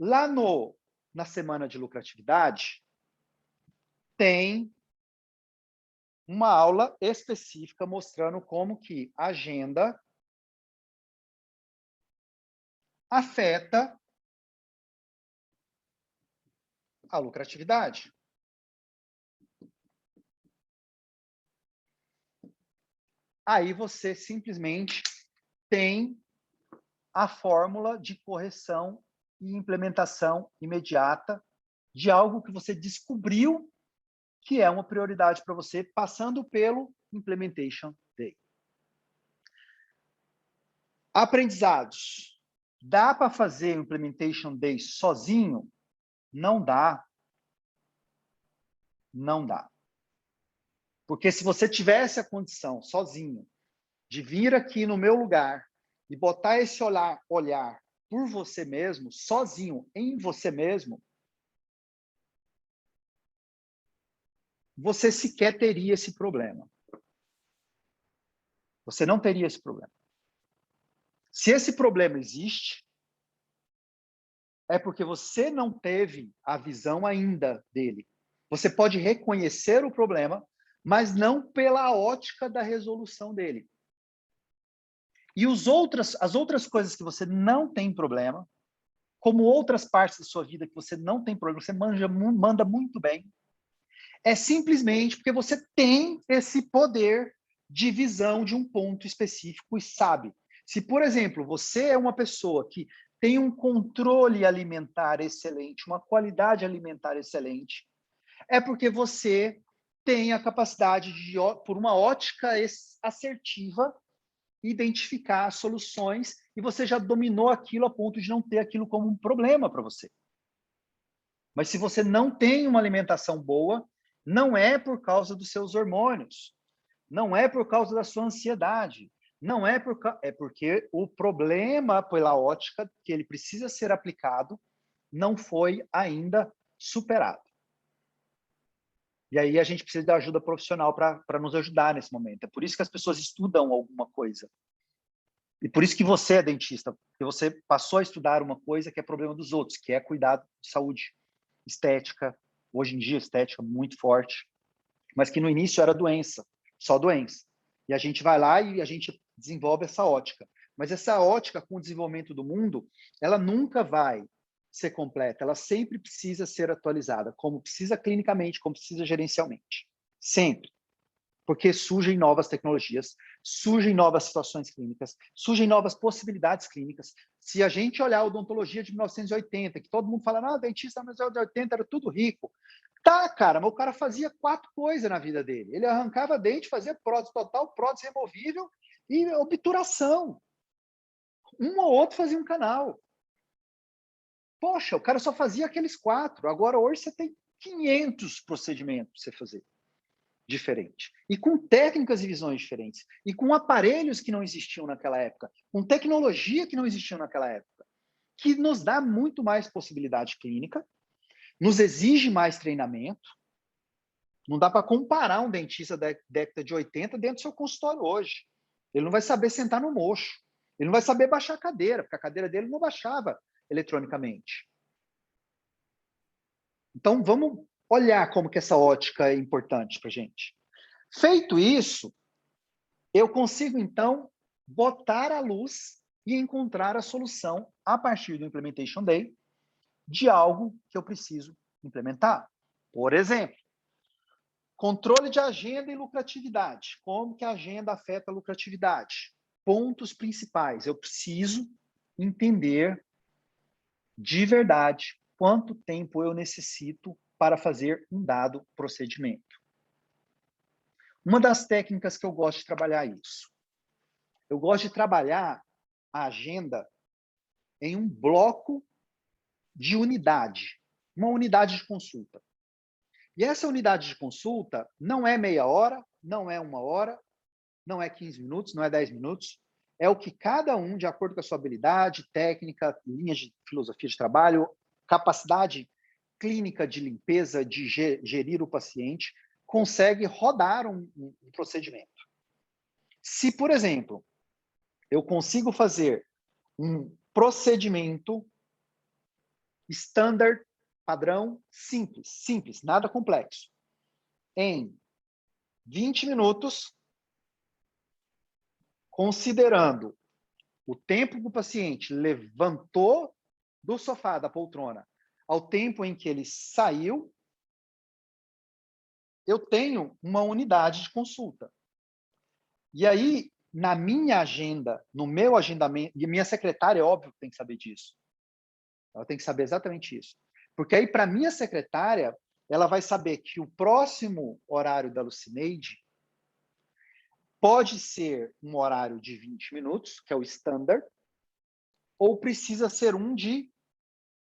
Lá na semana de lucratividade, tem uma aula específica mostrando como que a agenda afeta a lucratividade. Aí você simplesmente tem a fórmula de correção e implementação imediata de algo que você descobriu que é uma prioridade para você, passando pelo Implementation Day. Aprendizados. Dá para fazer o Implementation Day sozinho? Não dá. Não dá. Porque se você tivesse a condição, sozinho, de vir aqui no meu lugar e botar esse olhar por você mesmo, sozinho, em você mesmo, você sequer teria esse problema. Você não teria esse problema. Se esse problema existe, é porque você não teve a visão ainda dele. Você pode reconhecer o problema, mas não pela ótica da resolução dele. E as outras coisas que você não tem problema, como outras partes da sua vida que você não tem problema, você manda muito bem, é simplesmente porque você tem esse poder de visão de um ponto específico e sabe. Se, por exemplo, você é uma pessoa que tem um controle alimentar excelente, uma qualidade alimentar excelente, é porque você tem a capacidade de, por uma ótica assertiva, identificar soluções e você já dominou aquilo a ponto de não ter aquilo como um problema para você. Mas se você não tem uma alimentação boa, não é por causa dos seus hormônios, não é por causa da sua ansiedade, não é porque o problema pela ótica que ele precisa ser aplicado não foi ainda superado. E aí a gente precisa da ajuda profissional para nos ajudar nesse momento. É por isso que as pessoas estudam alguma coisa. E por isso que você é dentista, porque você passou a estudar uma coisa que é problema dos outros, que é cuidado de saúde, estética. Hoje em dia, estética muito forte, mas que no início era doença, só doença. E a gente vai lá e a gente desenvolve essa ótica. Mas essa ótica, com o desenvolvimento do mundo, ela nunca vai ser completa, ela sempre precisa ser atualizada, como precisa clinicamente, como precisa gerencialmente. Sempre. Porque surgem novas tecnologias, surgem novas situações clínicas, surgem novas possibilidades clínicas. Se a gente olhar a odontologia de 1980, que todo mundo fala, não, dentista de 1980 era tudo rico. Tá, cara, mas o cara fazia 4 coisas na vida dele. Ele arrancava dente, fazia prótese total, prótese removível e obturação. Um ou outro fazia um canal. Poxa, o cara só fazia aqueles 4. Agora, hoje, você tem 500 procedimentos para você fazer diferente. E com técnicas e visões diferentes. E com aparelhos que não existiam naquela época. Com tecnologia que não existia naquela época. Que nos dá muito mais possibilidade clínica, nos exige mais treinamento. Não dá para comparar um dentista da década de 80 dentro do seu consultório hoje. Ele não vai saber sentar no mocho. Ele não vai saber baixar a cadeira, porque a cadeira dele não baixava eletronicamente. Então, vamos olhar como que essa ótica é importante para a gente. Feito isso, eu consigo, então, botar a luz e encontrar a solução a partir do Implementation Day de algo que eu preciso implementar. Por exemplo, controle de agenda e lucratividade. Como que a agenda afeta a lucratividade? Pontos principais. Eu preciso entender de verdade quanto tempo eu necessito para fazer um dado procedimento. Uma das técnicas que eu gosto de trabalhar é isso. Eu gosto de trabalhar a agenda em um bloco de unidade, uma unidade de consulta. E essa unidade de consulta não é meia hora, não é 1 hora, não é 15 minutos, não é 10 minutos. É o que cada um, de acordo com a sua habilidade, técnica, linhas de filosofia de trabalho, capacidade clínica de limpeza, de gerir o paciente, consegue rodar um procedimento. Se, por exemplo, eu consigo fazer um procedimento standard, padrão, simples, nada complexo, em 20 minutos, considerando o tempo que o paciente levantou do sofá, da poltrona, ao tempo em que ele saiu, eu tenho uma unidade de consulta. E aí, na minha agenda, no meu agendamento, e minha secretária, é óbvio que tem que saber disso. Ela tem que saber exatamente isso. Porque aí, para minha secretária, ela vai saber que o próximo horário da Lucineide Pode ser um horário de 20 minutos, que é o standard, ou precisa ser um de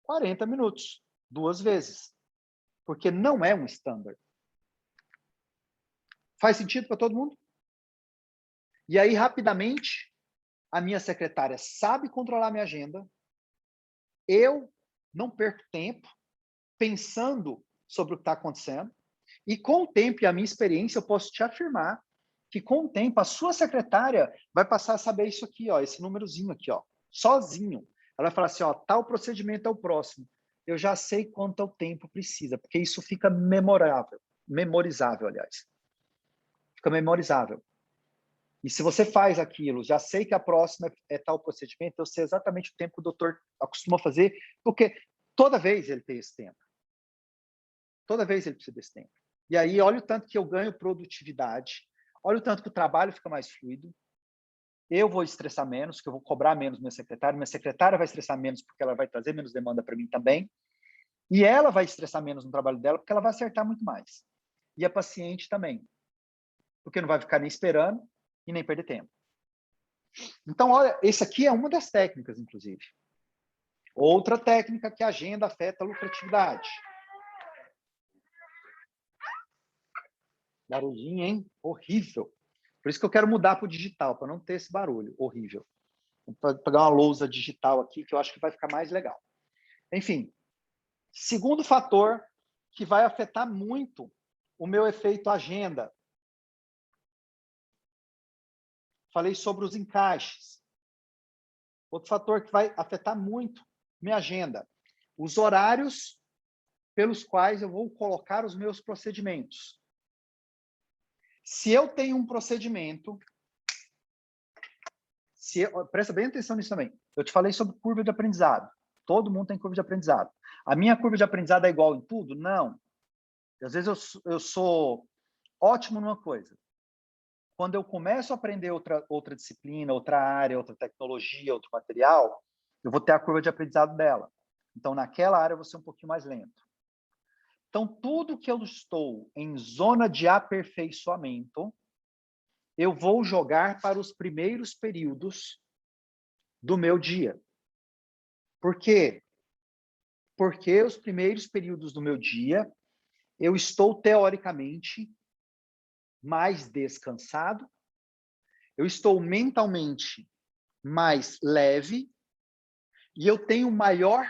40 minutos, 2 vezes, porque não é um standard. Faz sentido para todo mundo? E aí, rapidamente, a minha secretária sabe controlar minha agenda, eu não perco tempo pensando sobre o que está acontecendo, e com o tempo e a minha experiência, eu posso te afirmar que com o tempo a sua secretária vai passar a saber isso aqui, ó, esse númerozinho aqui, ó, sozinho. Ela vai falar assim, ó, tal procedimento é o próximo. Eu já sei quanto é o tempo precisa, porque isso fica memorizável, aliás. Fica memorizável. E se você faz aquilo, já sei que a próxima é tal procedimento, eu sei exatamente o tempo que o doutor acostuma fazer, porque toda vez ele tem esse tempo. Toda vez ele precisa desse tempo. E aí, olha o tanto que eu ganho produtividade, olha o tanto que o trabalho fica mais fluido, eu vou estressar menos, que eu vou cobrar menos minha secretária vai estressar menos porque ela vai trazer menos demanda para mim também, e ela vai estressar menos no trabalho dela porque ela vai acertar muito mais. E a paciente também, porque não vai ficar nem esperando e nem perder tempo. Então, olha, esse aqui é uma das técnicas, inclusive. Outra técnica que a agenda afeta a lucratividade. Barulhinho, hein? Horrível. Por isso que eu quero mudar para o digital, para não ter esse barulho horrível. Vou pegar uma lousa digital aqui, que eu acho que vai ficar mais legal. Enfim, segundo fator que vai afetar muito o meu efeito agenda. Falei sobre os encaixes. Outro fator que vai afetar muito minha agenda. Os horários pelos quais eu vou colocar os meus procedimentos. Se eu tenho um procedimento, presta bem atenção nisso também. Eu te falei sobre curva de aprendizado. Todo mundo tem curva de aprendizado. A minha curva de aprendizado é igual em tudo? Não. Às vezes eu sou ótimo numa coisa. Quando eu começo a aprender outra disciplina, outra área, outra tecnologia, outro material, eu vou ter a curva de aprendizado dela. Então, naquela área, eu vou ser um pouquinho mais lento. Então, tudo que eu estou em zona de aperfeiçoamento, eu vou jogar para os primeiros períodos do meu dia. Por quê? Porque os primeiros períodos do meu dia, eu estou, teoricamente, mais descansado, eu estou mentalmente mais leve e eu tenho maior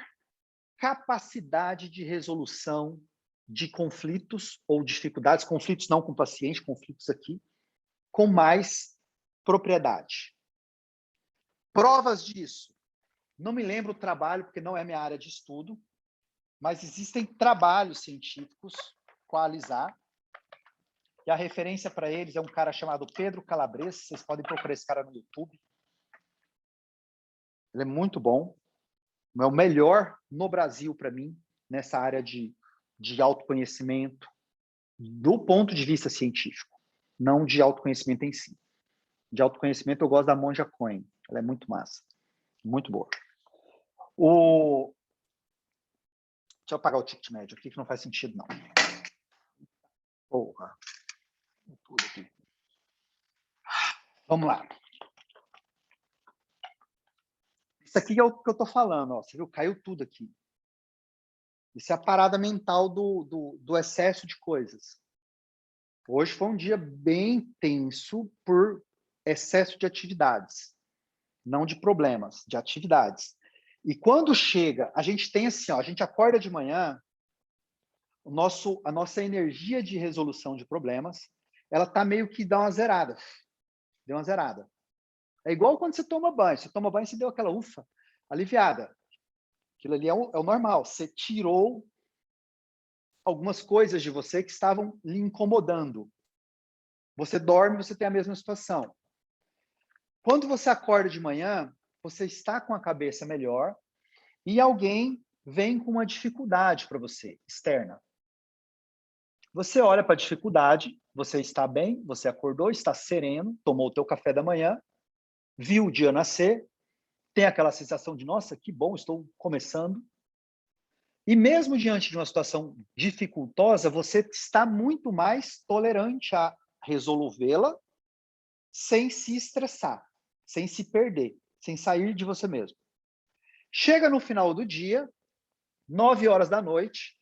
capacidade de resolução de conflitos ou dificuldades, conflitos não com o paciente, conflitos aqui, com mais propriedade. Provas disso. Não me lembro o trabalho, porque não é minha área de estudo, mas existem trabalhos científicos com a Alisar, e a referência para eles é um cara chamado Pedro Calabres, vocês podem procurar esse cara no YouTube. Ele é muito bom, é o melhor no Brasil para mim, nessa área de autoconhecimento, do ponto de vista científico, não de autoconhecimento em si. De autoconhecimento eu gosto da Monja Coen, ela é muito massa, muito boa. Deixa eu apagar o ticket médio aqui, que não faz sentido, não. Porra. Tudo aqui. Vamos lá. Isso aqui é o que eu estou falando, ó. Você viu? Caiu tudo aqui. Isso é a parada mental do excesso de coisas. Hoje foi um dia bem tenso por excesso de atividades. Não de problemas, de atividades. E quando chega, a gente tem assim, ó, a gente acorda de manhã, a nossa energia de resolução de problemas, ela tá meio que dá uma zerada. Deu uma zerada. É igual quando você toma banho. Você toma banho e você deu aquela ufa, aliviada. Aquilo ali é o normal. Você tirou algumas coisas de você que estavam lhe incomodando. Você dorme, você tem a mesma situação. Quando você acorda de manhã, você está com a cabeça melhor e alguém vem com uma dificuldade para você, externa. Você olha para a dificuldade, você está bem, você acordou, está sereno, tomou o teu café da manhã, viu o dia nascer, tem aquela sensação de, nossa, que bom, estou começando. E mesmo diante de uma situação dificultosa, você está muito mais tolerante a resolvê-la sem se estressar, sem se perder, sem sair de você mesmo. Chega no final do dia, 9 horas da noite,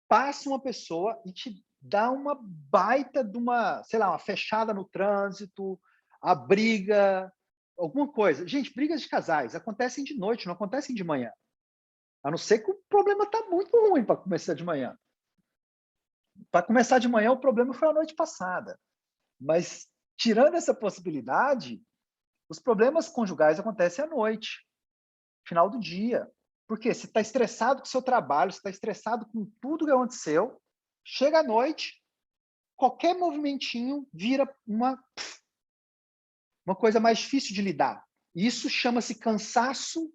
passa uma pessoa e te dá uma baita de uma, sei lá, uma fechada no trânsito, a briga, alguma coisa. Gente, brigas de casais acontecem de noite, não acontecem de manhã. A não ser que o problema está muito ruim para começar de manhã. Para começar de manhã, o problema foi a noite passada. Mas, tirando essa possibilidade, os problemas conjugais acontecem à noite, final do dia. Porque você está estressado com o seu trabalho, você está estressado com tudo que aconteceu, chega à noite, qualquer movimentinho vira uma coisa mais difícil de lidar. Isso chama-se cansaço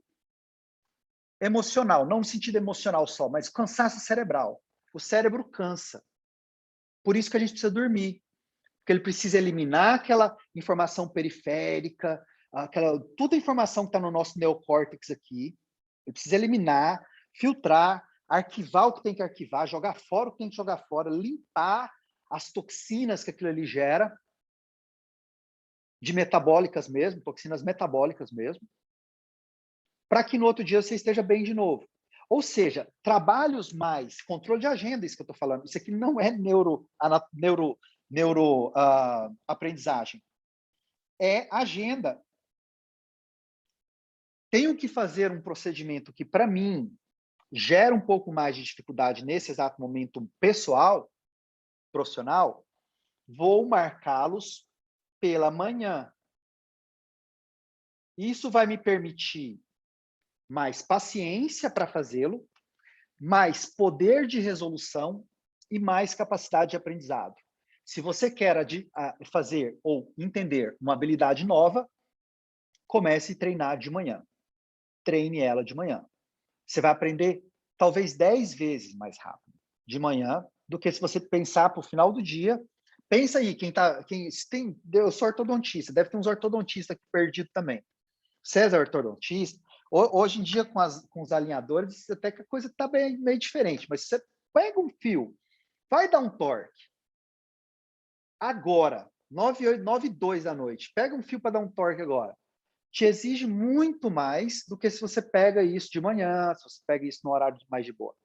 emocional, não no sentido emocional só, mas cansaço cerebral. O cérebro cansa. Por isso que a gente precisa dormir. Porque ele precisa eliminar aquela informação periférica, toda a informação que está no nosso neocórtex aqui. Ele precisa eliminar, filtrar, arquivar o que tem que arquivar, jogar fora o que tem que jogar fora, limpar as toxinas que aquilo ali gera, de metabólicas mesmo, toxinas metabólicas mesmo, para que no outro dia você esteja bem de novo. Ou seja, trabalhos mais, controle de agenda, isso que eu estou falando. Isso aqui não é aprendizagem. É agenda. Tenho que fazer um procedimento que, para mim, gera um pouco mais de dificuldade nesse exato momento pessoal, profissional, vou marcá-los pela manhã. Isso vai me permitir mais paciência para fazê-lo, mais poder de resolução e mais capacidade de aprendizado. Se você quer fazer ou entender uma habilidade nova, comece a treinar de manhã. Treine ela de manhã. Você vai aprender talvez 10 vezes mais rápido de manhã do que se você pensar para o final do dia. Pensa aí, eu sou ortodontista, deve ter uns ortodontistas aqui perdido também. César ortodontista. Hoje em dia, com os alinhadores, até que a coisa está meio diferente, mas você pega um fio, vai dar um torque. Agora, 9h02 da noite, pega um fio para dar um torque agora. Te exige muito mais do que se você pega isso de manhã, se você pega isso no horário mais de boa.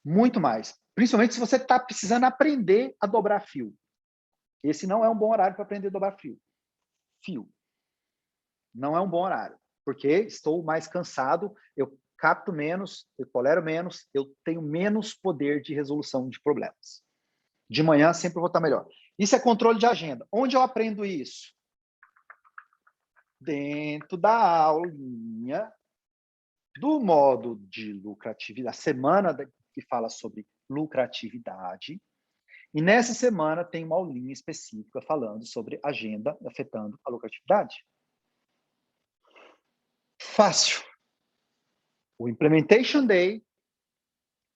Muito mais. Principalmente se você está precisando aprender a dobrar fio. Esse não é um bom horário para aprender a dobrar fio. Não é um bom horário, porque estou mais cansado, eu capto menos, eu tolero menos, eu tenho menos poder de resolução de problemas. De manhã sempre vou estar melhor. Isso é controle de agenda. Onde eu aprendo isso? Dentro da aulinha do modo de lucratividade, a semana que fala sobre lucratividade. E nessa semana tem uma aulinha específica falando sobre agenda afetando a lucratividade. Fácil. O Implementation Day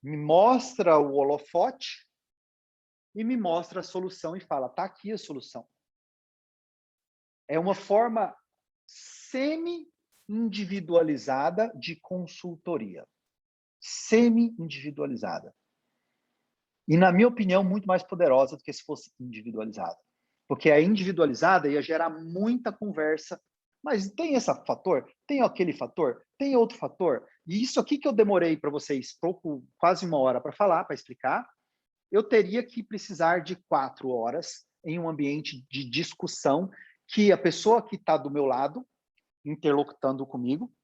me mostra o holofote e me mostra a solução e fala, tá aqui a solução. É uma forma semi-individualizada de consultoria. Semi-individualizada. E, na minha opinião, muito mais poderosa do que se fosse individualizada. Porque a individualizada ia gerar muita conversa. Mas tem esse fator? Tem aquele fator? Tem outro fator? E isso aqui que eu demorei para vocês quase 1 hora para falar, para explicar, eu teria que precisar de 4 horas em um ambiente de discussão que a pessoa que está do meu lado, interlocutando comigo,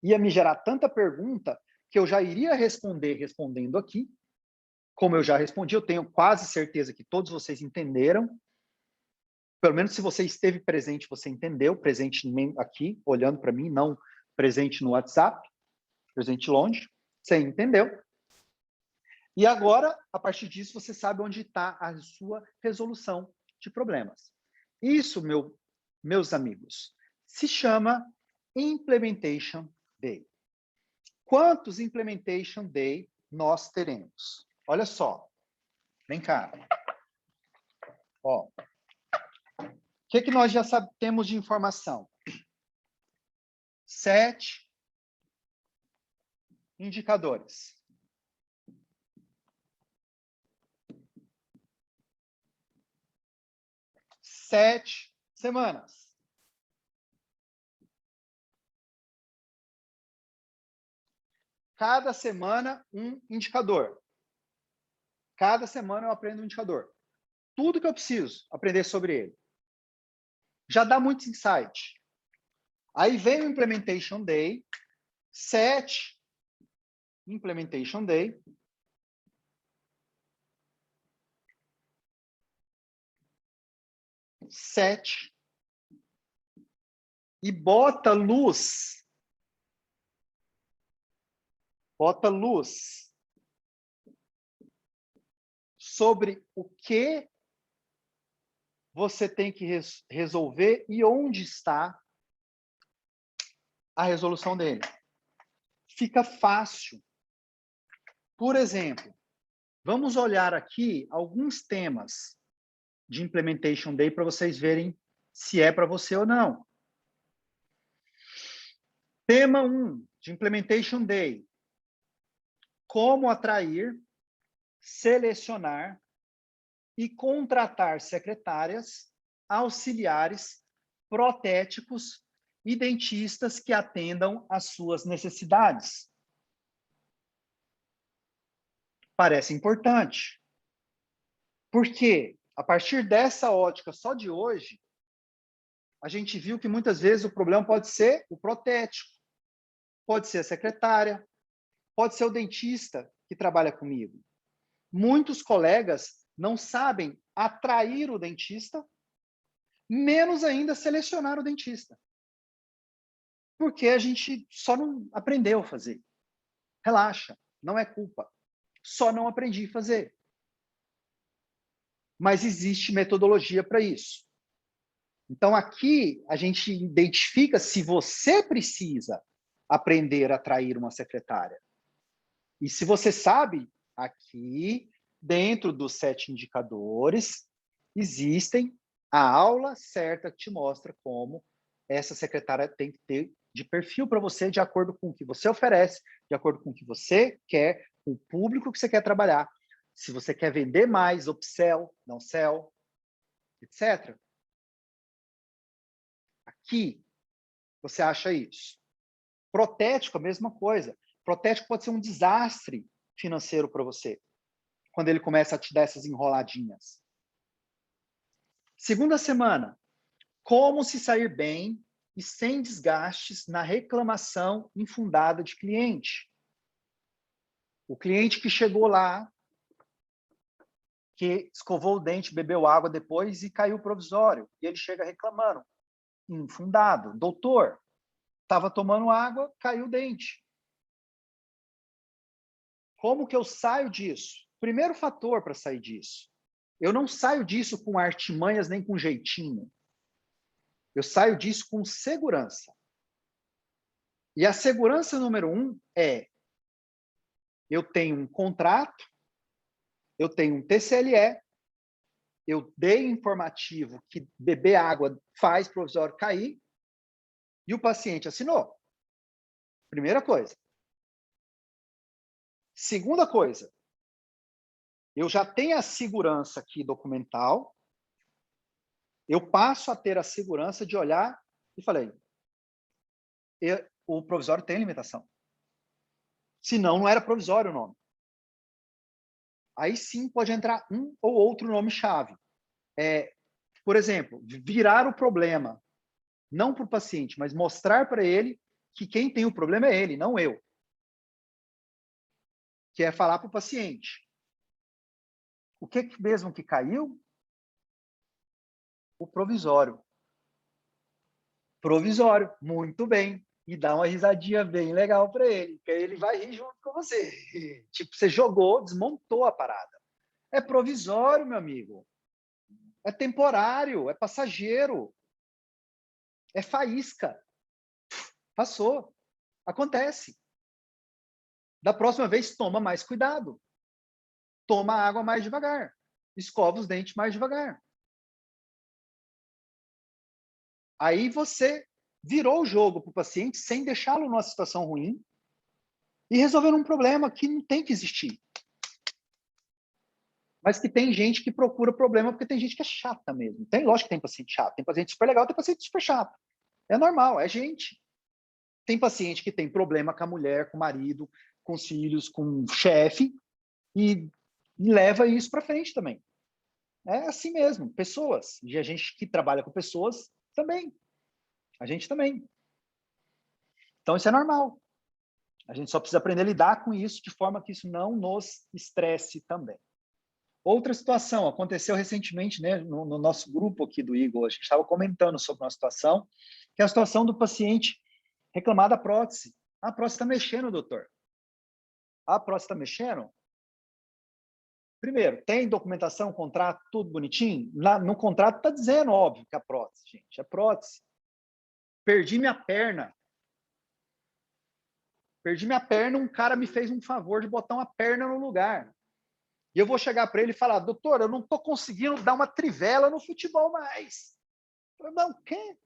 ia me gerar tanta pergunta que eu já iria respondendo aqui. Como eu já respondi, eu tenho quase certeza que todos vocês entenderam. Pelo menos se você esteve presente, você entendeu. Presente aqui, olhando para mim, não presente no WhatsApp, presente longe. Você entendeu. E agora, a partir disso, você sabe onde está a sua resolução de problemas. Isso, meus amigos, se chama Implementation Day. Quantos Implementation Day nós teremos? Olha só. Vem cá. Ó. O que nós já temos de informação? 7 indicadores. 7 semanas. Cada semana, um indicador. Cada semana eu aprendo um indicador. Tudo que eu preciso aprender sobre ele. Já dá muito insight. Aí vem o Implementation Day, 7 Implementation Day. E bota luz sobre o que você tem que resolver e onde está a resolução dele. Fica fácil. Por exemplo, vamos olhar aqui alguns temas de Implementation Day para vocês verem se é para você ou não. Tema 1 de Implementation Day. Como atrair, selecionar e contratar secretárias, auxiliares, protéticos e dentistas que atendam às suas necessidades. Parece importante. Porque, a partir dessa ótica só de hoje, a gente viu que muitas vezes o problema pode ser o protético, pode ser a secretária, pode ser o dentista que trabalha comigo. Muitos colegas não sabem atrair o dentista, menos ainda selecionar o dentista. Porque a gente só não aprendeu a fazer. Relaxa, não é culpa. Só não aprendi a fazer. Mas existe metodologia para isso. Então, aqui, a gente identifica se você precisa aprender a atrair uma secretária. E se você sabe, aqui, dentro dos 7 indicadores, existem a aula certa que te mostra como essa secretária tem que ter de perfil para você, de acordo com o que você oferece, de acordo com o que você quer, com o público que você quer trabalhar. Se você quer vender mais, upsell, downsell, etc. Aqui, você acha isso. Protético, a mesma coisa. Protético pode ser um desastre financeiro para você, quando ele começa a te dar essas enroladinhas. Segunda semana, como se sair bem e sem desgastes na reclamação infundada de cliente. O cliente que chegou lá, que escovou o dente, bebeu água depois e caiu provisório. E ele chega reclamando. Infundado. Doutor, estava tomando água, caiu o dente. Como que eu saio disso? Primeiro fator para sair disso. Eu não saio disso com artimanhas nem com jeitinho. Eu saio disso com segurança. E a segurança número 1 é: eu tenho um contrato, eu tenho um TCLE, eu dei informativo que beber água faz provisório cair, e o paciente assinou. Primeira coisa. Segunda coisa, eu já tenho a segurança aqui documental, eu passo a ter a segurança de olhar e falei, o provisório tem limitação. Senão, não era provisório o nome. Aí sim pode entrar um ou outro nome-chave. Por exemplo, virar o problema, não para o paciente, mas mostrar para ele que quem tem o problema é ele, não eu. Que é falar para o paciente. O que mesmo que caiu? O provisório. Provisório, muito bem. E dá uma risadinha bem legal para ele, que aí ele vai rir junto com você. Tipo, você jogou, desmontou a parada. É provisório, meu amigo. É temporário, é passageiro. É faísca. Passou. Acontece. Da próxima vez, toma mais cuidado. Toma água mais devagar. Escova os dentes mais devagar. Aí você virou o jogo para o paciente sem deixá-lo numa situação ruim e resolvendo um problema que não tem que existir. mas que tem gente que procura problema porque tem gente que é chata mesmo. Lógico que tem paciente chato, tem paciente super legal, tem paciente super chato. É normal, é gente. Tem paciente que tem problema com a mulher, com o marido, com os filhos, com o chefe, e leva isso para frente também. É assim mesmo, pessoas. E a gente que trabalha com pessoas também. A gente também. Então, isso é normal. A gente só precisa aprender a lidar com isso de forma que isso não nos estresse também. Outra situação, aconteceu recentemente, né, no nosso grupo aqui do Eagle, a gente estava comentando sobre uma situação, que é a situação do paciente reclamar da prótese. A prótese está mexendo, doutor. A prótese está mexendo? Primeiro, tem documentação, contrato, tudo bonitinho? No contrato está dizendo, óbvio, que é prótese, gente. É prótese. Perdi minha perna. Perdi minha perna, um cara me fez um favor de botar uma perna no lugar. E eu vou chegar para ele e falar, doutor, eu não estou conseguindo dar uma trivela no futebol mais. Eu, não, o quê?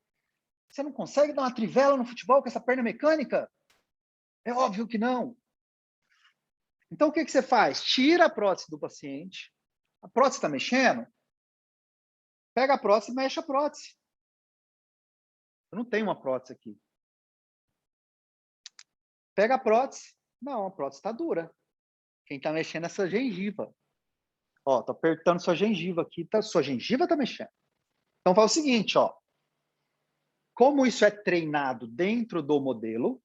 Você não consegue dar uma trivela no futebol com essa perna mecânica? É óbvio que não. Então, o que você faz? Tira a prótese do paciente. A prótese está mexendo? Pega a prótese e mexe a prótese. Eu não tenho uma prótese aqui. Pega a prótese. Não, a prótese está dura. Quem está mexendo é essa gengiva. Ó, tô apertando sua gengiva aqui. Sua gengiva está mexendo. Então, faz o seguinte, ó. Como isso é treinado dentro do modelo,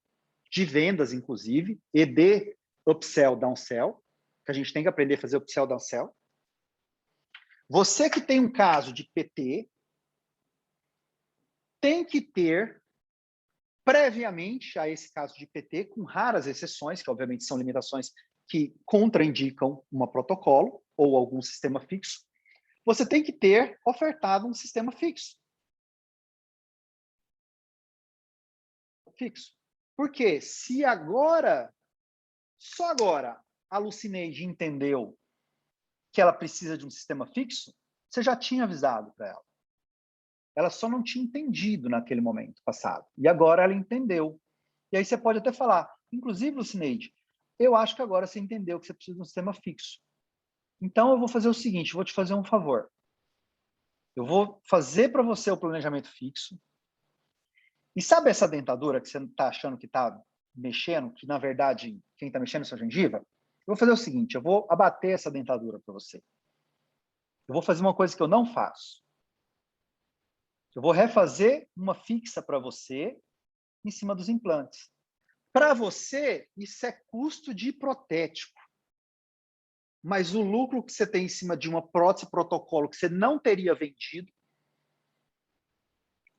de vendas, inclusive, e de upsell, downsell, que a gente tem que aprender a fazer upsell, downsell. Você que tem um caso de PT, tem que ter, previamente a esse caso de PT, com raras exceções, que obviamente são limitações que contraindicam um protocolo ou algum sistema fixo, você tem que ter ofertado um sistema fixo. Porque se agora, só agora, a Lucineide entendeu que ela precisa de um sistema fixo, você já tinha avisado para ela. Ela só não tinha entendido naquele momento passado. E agora ela entendeu. E aí você pode até falar, inclusive, Lucineide, eu acho que agora você entendeu que você precisa de um sistema fixo. Então, eu vou fazer o seguinte, eu vou te fazer um favor. Eu vou fazer para você o planejamento fixo. E sabe essa dentadura que você está achando que está mexendo, que na verdade quem está mexendo é sua gengiva? Eu vou fazer o seguinte, eu vou abater essa dentadura para você. Eu vou fazer uma coisa que eu não faço. Eu vou refazer uma fixa para você em cima dos implantes. Para você, isso é custo de protético. Mas o lucro que você tem em cima de uma prótese protocolo que você não teria vendido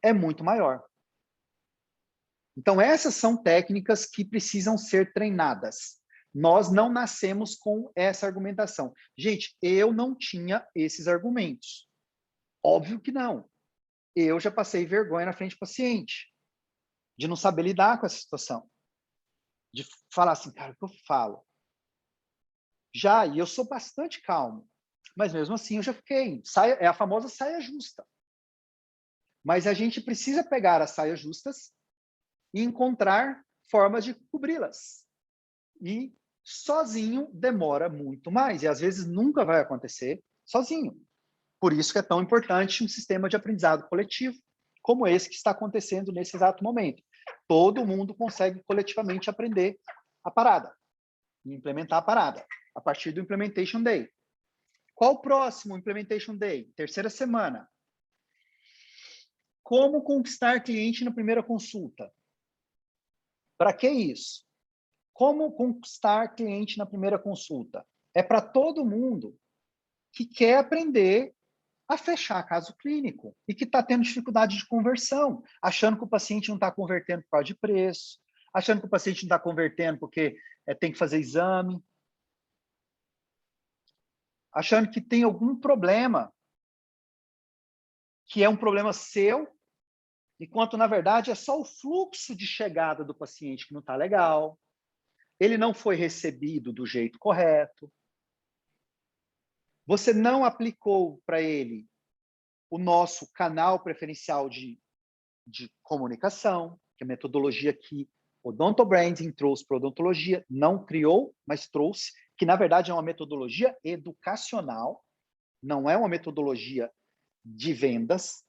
é muito maior. Então, essas são técnicas que precisam ser treinadas. Nós não nascemos com essa argumentação. Gente, eu não tinha esses argumentos. Óbvio que não. Eu já passei vergonha na frente do paciente, de não saber lidar com essa situação. De falar assim, cara, o que eu falo? E eu sou bastante calmo. Mas mesmo assim, eu já fiquei. É a famosa saia justa. Mas a gente precisa pegar as saias justas e encontrar formas de cobri-las. E sozinho demora muito mais. E às vezes nunca vai acontecer sozinho. Por isso que é tão importante um sistema de aprendizado coletivo, como esse que está acontecendo nesse exato momento. Todo mundo consegue coletivamente aprender a parada, e implementar a parada, a partir do Implementation Day. Qual o próximo Implementation Day? Terceira semana. Como conquistar cliente na primeira consulta? Para que isso? Como conquistar cliente na primeira consulta? É para todo mundo que quer aprender a fechar caso clínico e que está tendo dificuldade de conversão, achando que o paciente não está convertendo por causa de preço, achando que o paciente não está convertendo porque tem que fazer exame, achando que tem algum problema, que é um problema seu, enquanto, na verdade, é só o fluxo de chegada do paciente que não está legal, ele não foi recebido do jeito correto, você não aplicou para ele o nosso canal preferencial de comunicação, que é a metodologia que o Odontobranding trouxe para a odontologia, não criou, mas trouxe, que na verdade é uma metodologia educacional, não é uma metodologia de vendas.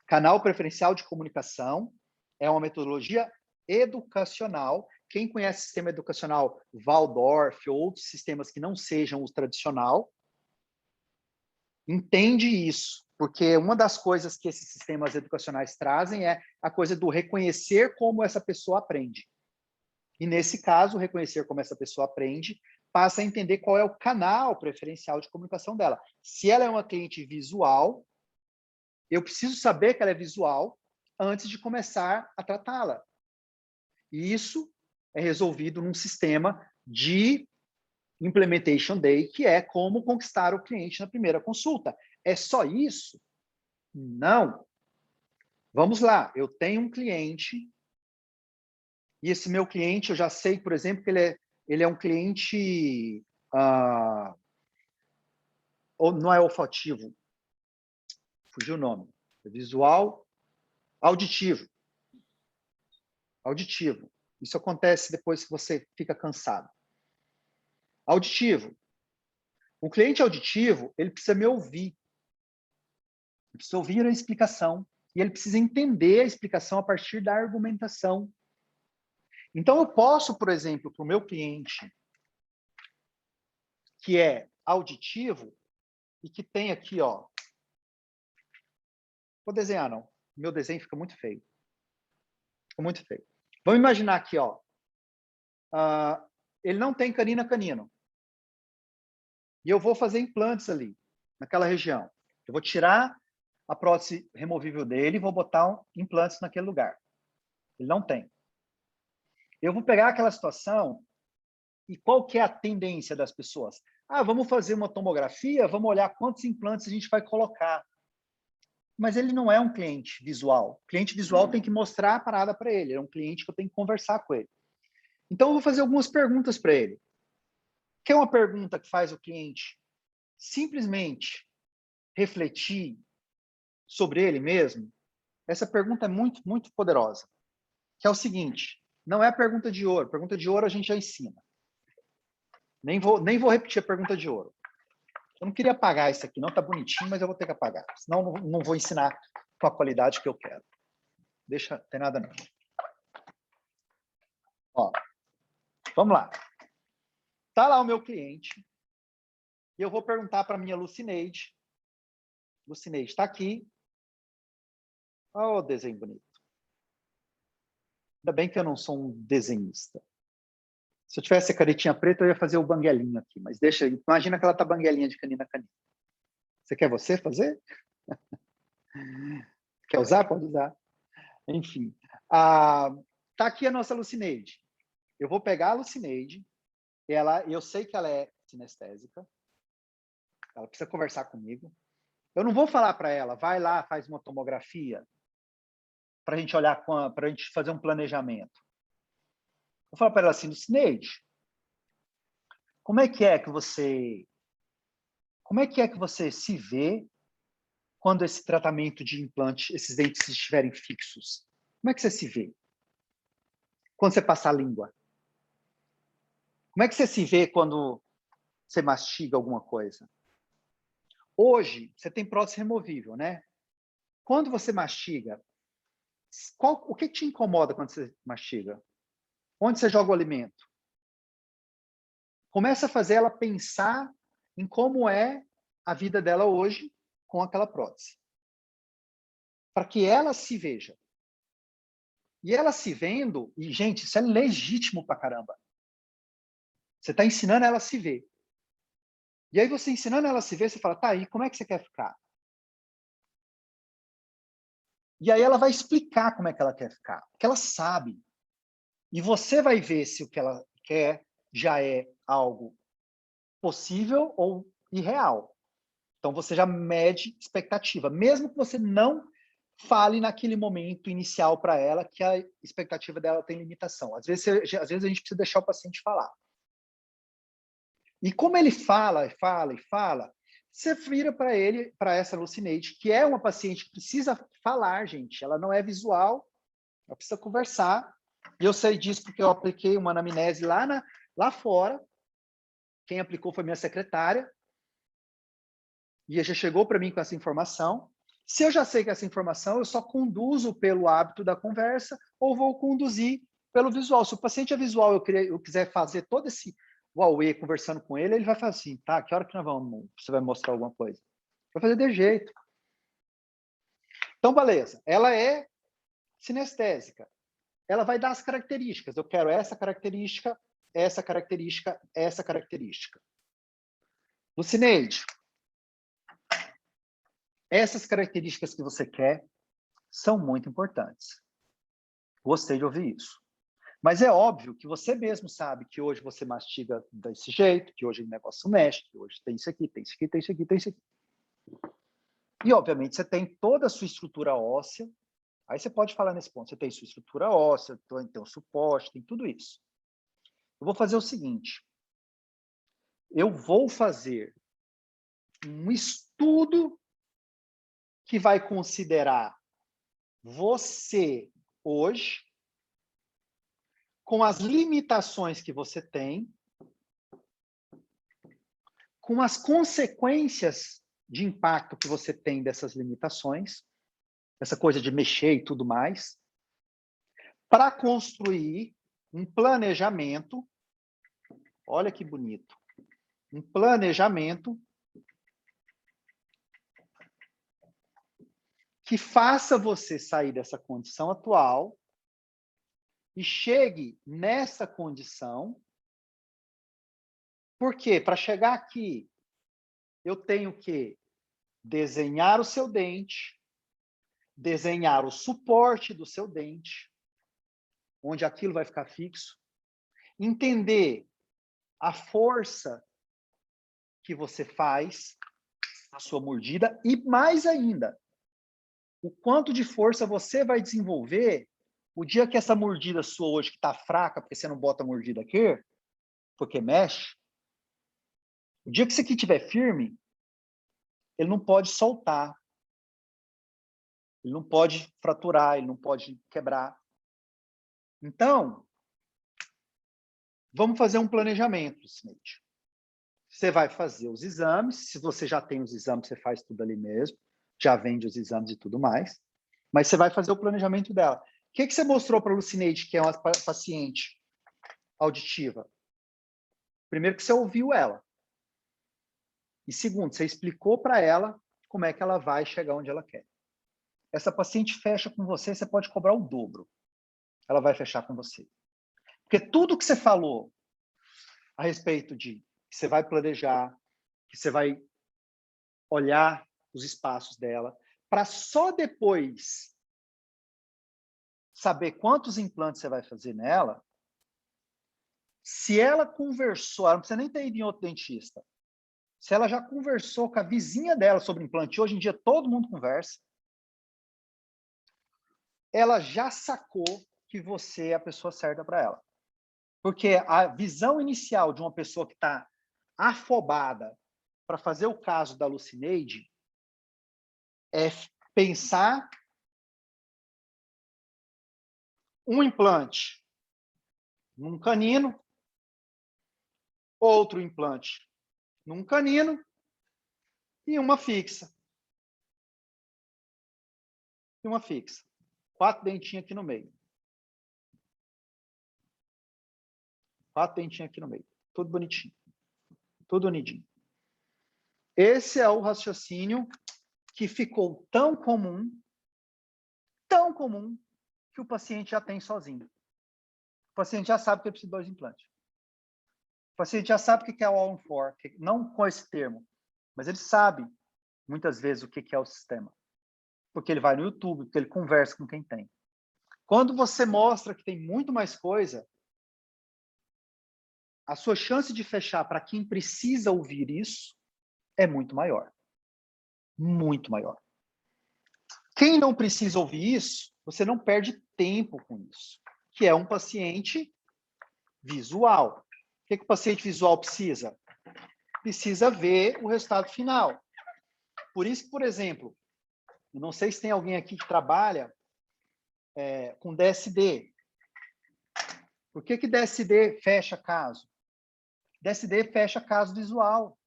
Canal preferencial de comunicação é uma metodologia educacional. Quem conhece o sistema educacional Waldorf ou outros sistemas que não sejam o tradicional, entende isso, porque uma das coisas que esses sistemas educacionais trazem é a coisa do reconhecer como essa pessoa aprende. E nesse caso, reconhecer como essa pessoa aprende, passa a entender qual é o canal preferencial de comunicação dela. Se ela é uma cliente visual, eu preciso saber que ela é visual antes de começar a tratá-la. E isso é resolvido num sistema de Implementation Day, que é como conquistar o cliente na primeira consulta. É só isso? Não. Vamos lá, eu tenho um cliente, e esse meu cliente, eu já sei, por exemplo, que ele é um cliente, não é olfativo, fugiu o nome, é visual, auditivo. Auditivo. Isso acontece depois que você fica cansado. Auditivo. O cliente auditivo, ele precisa me ouvir. Ele precisa ouvir a explicação. E ele precisa entender a explicação a partir da argumentação. Então, eu posso, por exemplo, para o meu cliente, que é auditivo, e que tem aqui, ó. Vou desenhar, não. Meu desenho fica muito feio. Fica muito feio. Vamos imaginar aqui, ó. Ele não tem canina canino. E eu vou fazer implantes ali, naquela região. Eu vou tirar a prótese removível dele e vou botar implantes naquele lugar. Ele não tem. Eu vou pegar aquela situação e qual que é a tendência das pessoas? Vamos fazer uma tomografia, vamos olhar quantos implantes a gente vai colocar. Mas ele não é um cliente visual. O cliente visual tem que mostrar a parada para ele. É um cliente que eu tenho que conversar com ele. Então, eu vou fazer algumas perguntas para ele. Que é uma pergunta que faz o cliente simplesmente refletir sobre ele mesmo? Essa pergunta é muito, muito poderosa. Que é o seguinte, não é a pergunta de ouro. Pergunta de ouro a gente já ensina. Nem vou repetir a pergunta de ouro. Eu não queria apagar isso aqui, não está bonitinho, mas eu vou ter que apagar. Senão não vou ensinar com a qualidade que eu quero. Deixa, tem nada não. Ó, vamos lá. Está lá o meu cliente e eu vou perguntar para a minha Lucineide. Lucineide está aqui. Olha o desenho bonito. Ainda bem que eu não sou um desenhista. Se eu tivesse a canetinha preta, eu ia fazer o banguelinho aqui, mas deixa aí. Imagina que ela tá banguelinha de canina a canina. Você quer você fazer? Quer usar? Pode usar. Enfim. Tá aqui a nossa Lucineide. Eu vou pegar a Lucineide. Eu sei que ela é sinestésica. Ela precisa conversar comigo. Eu não vou falar para ela, vai lá, faz uma tomografia para a gente olhar, para a gente fazer um planejamento. Vou falar para ela assim, Lucineide, como é que é que você se vê quando esse tratamento de implante, esses dentes estiverem fixos? Como é que você se vê? Quando você passa a língua? Como é que você se vê quando você mastiga alguma coisa? Hoje, você tem prótese removível, né? Quando você mastiga, o que te incomoda quando você mastiga? Onde você joga o alimento? Começa a fazer ela pensar em como é a vida dela hoje com aquela prótese. Para que ela se veja. E ela se vendo, e gente, isso é legítimo pra caramba. Você está ensinando ela a se ver. E aí você ensinando ela a se ver, você fala, tá aí, como é que você quer ficar? E aí ela vai explicar como é que ela quer ficar. Porque ela sabe. E você vai ver se o que ela quer já é algo possível ou irreal. Então, você já mede expectativa. Mesmo que você não fale naquele momento inicial para ela que a expectativa dela tem limitação. Às vezes a gente precisa deixar o paciente falar. E como ele fala, e fala, e fala, você vira para ele, para essa Lucineide, que é uma paciente que precisa falar, gente. Ela não é visual, ela precisa conversar. E eu sei disso porque eu apliquei uma anamnese lá fora. Quem aplicou foi minha secretária. e já chegou para mim com essa informação. Se eu já sei que essa informação, eu só conduzo pelo hábito da conversa ou vou conduzir pelo visual. Se o paciente é visual, eu quiser fazer todo esse Huawei conversando com ele, ele vai falar assim, tá, que hora que você vai mostrar alguma coisa? Vai fazer de jeito. Então, beleza. Ela é sinestésica. Ela vai dar as características. Eu quero essa característica, essa característica, essa característica. Lucineide, essas características que você quer são muito importantes. Gostei de ouvir isso. Mas é óbvio que você mesmo sabe que hoje você mastiga desse jeito, que hoje o negócio mexe, que hoje tem isso aqui, tem isso aqui, tem isso aqui, tem isso aqui. E, obviamente, você tem toda a sua estrutura óssea. Aí você pode falar nesse ponto. Você tem sua estrutura óssea, tem o suporte, tem tudo isso. Eu vou fazer o seguinte. Eu vou fazer um estudo que vai considerar você hoje, com as limitações que você tem, com as consequências de impacto que você tem dessas limitações, essa coisa de mexer e tudo mais, para construir um planejamento, olha que bonito, um planejamento que faça você sair dessa condição atual e chegue nessa condição. Por quê? Para chegar aqui, eu tenho que desenhar o seu dente, desenhar o suporte do seu dente, onde aquilo vai ficar fixo, entender a força que você faz na sua mordida e, mais ainda, o quanto de força você vai desenvolver o dia que essa mordida sua hoje, que está fraca, porque você não bota a mordida aqui, porque mexe, o dia que isso aqui estiver firme, ele não pode soltar, ele não pode fraturar, ele não pode quebrar. Então, vamos fazer um planejamento, Smith. Você vai fazer os exames, se você já tem os exames, você faz tudo ali mesmo, já vende os exames e tudo mais, mas você vai fazer o planejamento dela. O que você mostrou para a Lucineide, que é uma paciente auditiva? Primeiro que você ouviu ela. E segundo, você explicou para ela como é que ela vai chegar onde ela quer. Essa paciente fecha com você, você pode cobrar o dobro. Ela vai fechar com você. Porque tudo que você falou a respeito de que você vai planejar, que você vai olhar os espaços dela, para só depois saber quantos implantes você vai fazer nela, se ela conversou, ela não precisa nem ter ido em outro dentista, se ela já conversou com a vizinha dela sobre implante, hoje em dia todo mundo conversa, ela já sacou que você é a pessoa certa para ela. Porque a visão inicial de uma pessoa que está afobada para fazer o caso da Lucineide é pensar um implante num canino, outro implante num canino e uma fixa. E uma fixa. 4 dentinhos aqui no meio. 4 dentinhos aqui no meio. Tudo bonitinho. Tudo unidinho. Esse é o raciocínio que ficou tão comum, que o paciente já tem sozinho. O paciente já sabe que ele precisa de 2 implantes. O paciente já sabe o que é o All-in-4, não com esse termo, mas ele sabe, muitas vezes, o que é o sistema. Porque ele vai no YouTube, porque ele conversa com quem tem. Quando você mostra que tem muito mais coisa, a sua chance de fechar para quem precisa ouvir isso é muito maior. Muito maior. Quem não precisa ouvir isso, você não perde tempo com isso, que é um paciente visual. O que o paciente visual precisa? Precisa ver o resultado final. Por isso, por exemplo, eu não sei se tem alguém aqui que trabalha com DSD. Por que DSD fecha caso? DSD fecha caso visual,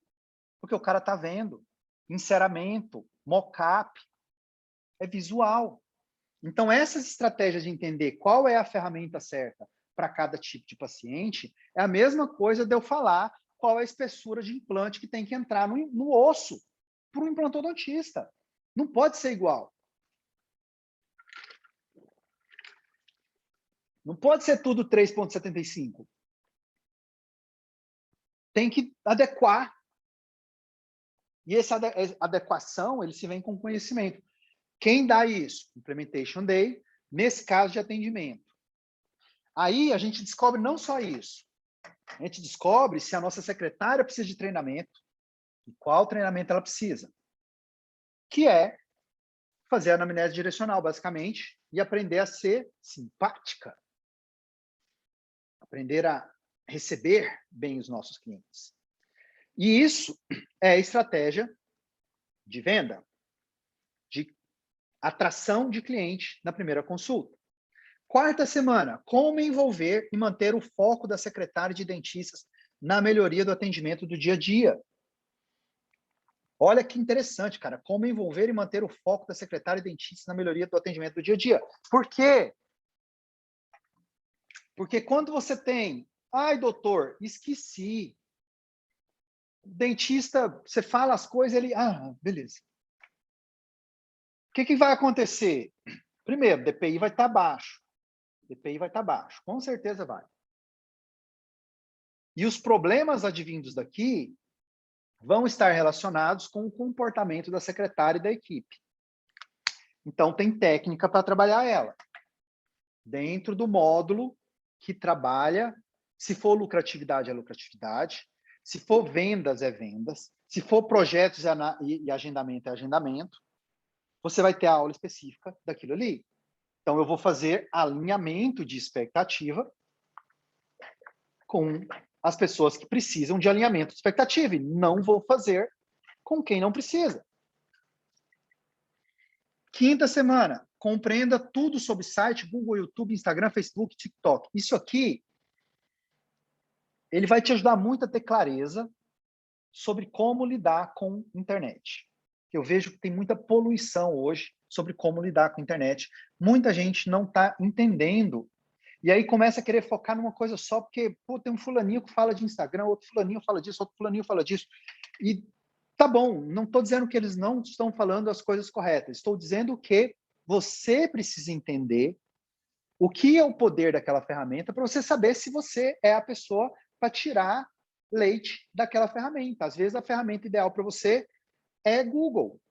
porque o cara está vendo. enceramento, mock-up, é visual. Então, essas estratégias de entender qual é a ferramenta certa para cada tipo de paciente, é a mesma coisa de eu falar qual é a espessura de implante que tem que entrar no osso para o implantodontista. Não pode ser igual. Não pode ser tudo 3,75. Tem que adequar. E essa adequação, ele se vem com conhecimento. Quem dá isso? Implementation Day, nesse caso de atendimento. Aí a gente descobre não só isso. A gente descobre se a nossa secretária precisa de treinamento e qual treinamento ela precisa. Que é fazer a anamnese direcional, basicamente, e aprender a ser simpática. Aprender a receber bem os nossos clientes. E isso é estratégia de venda, de atração de cliente na primeira consulta. Quarta semana, como envolver e manter o foco da secretária de dentistas na melhoria do atendimento do dia a dia. Olha que interessante, cara, como envolver e manter o foco da secretária de dentistas na melhoria do atendimento do dia a dia. Por quê? Porque quando você tem, ai, doutor, esqueci. Dentista, você fala as coisas, ele, beleza. O que vai acontecer? Primeiro, DPI vai estar baixo. DPI vai estar baixo, com certeza vai. E os problemas advindos daqui vão estar relacionados com o comportamento da secretária e da equipe. Então, tem técnica para trabalhar ela. Dentro do módulo que trabalha, se for lucratividade, é lucratividade. Se for vendas, é vendas. Se for projetos e agendamento, é agendamento. Você vai ter a aula específica daquilo ali. Então, eu vou fazer alinhamento de expectativa com as pessoas que precisam de alinhamento de expectativa. E não vou fazer com quem não precisa. Quinta semana, compreenda tudo sobre site, Google, YouTube, Instagram, Facebook, TikTok. Isso aqui, ele vai te ajudar muito a ter clareza sobre como lidar com internet. Eu vejo que tem muita poluição hoje sobre como lidar com internet. Muita gente não está entendendo. E aí começa a querer focar numa coisa só, porque tem um fulaninho que fala de Instagram, outro fulaninho fala disso, outro fulaninho fala disso. E tá bom, não estou dizendo que eles não estão falando as coisas corretas. Estou dizendo que você precisa entender o que é o poder daquela ferramenta para você saber se você é a pessoa para tirar leite daquela ferramenta. Às vezes a ferramenta ideal para você é Google.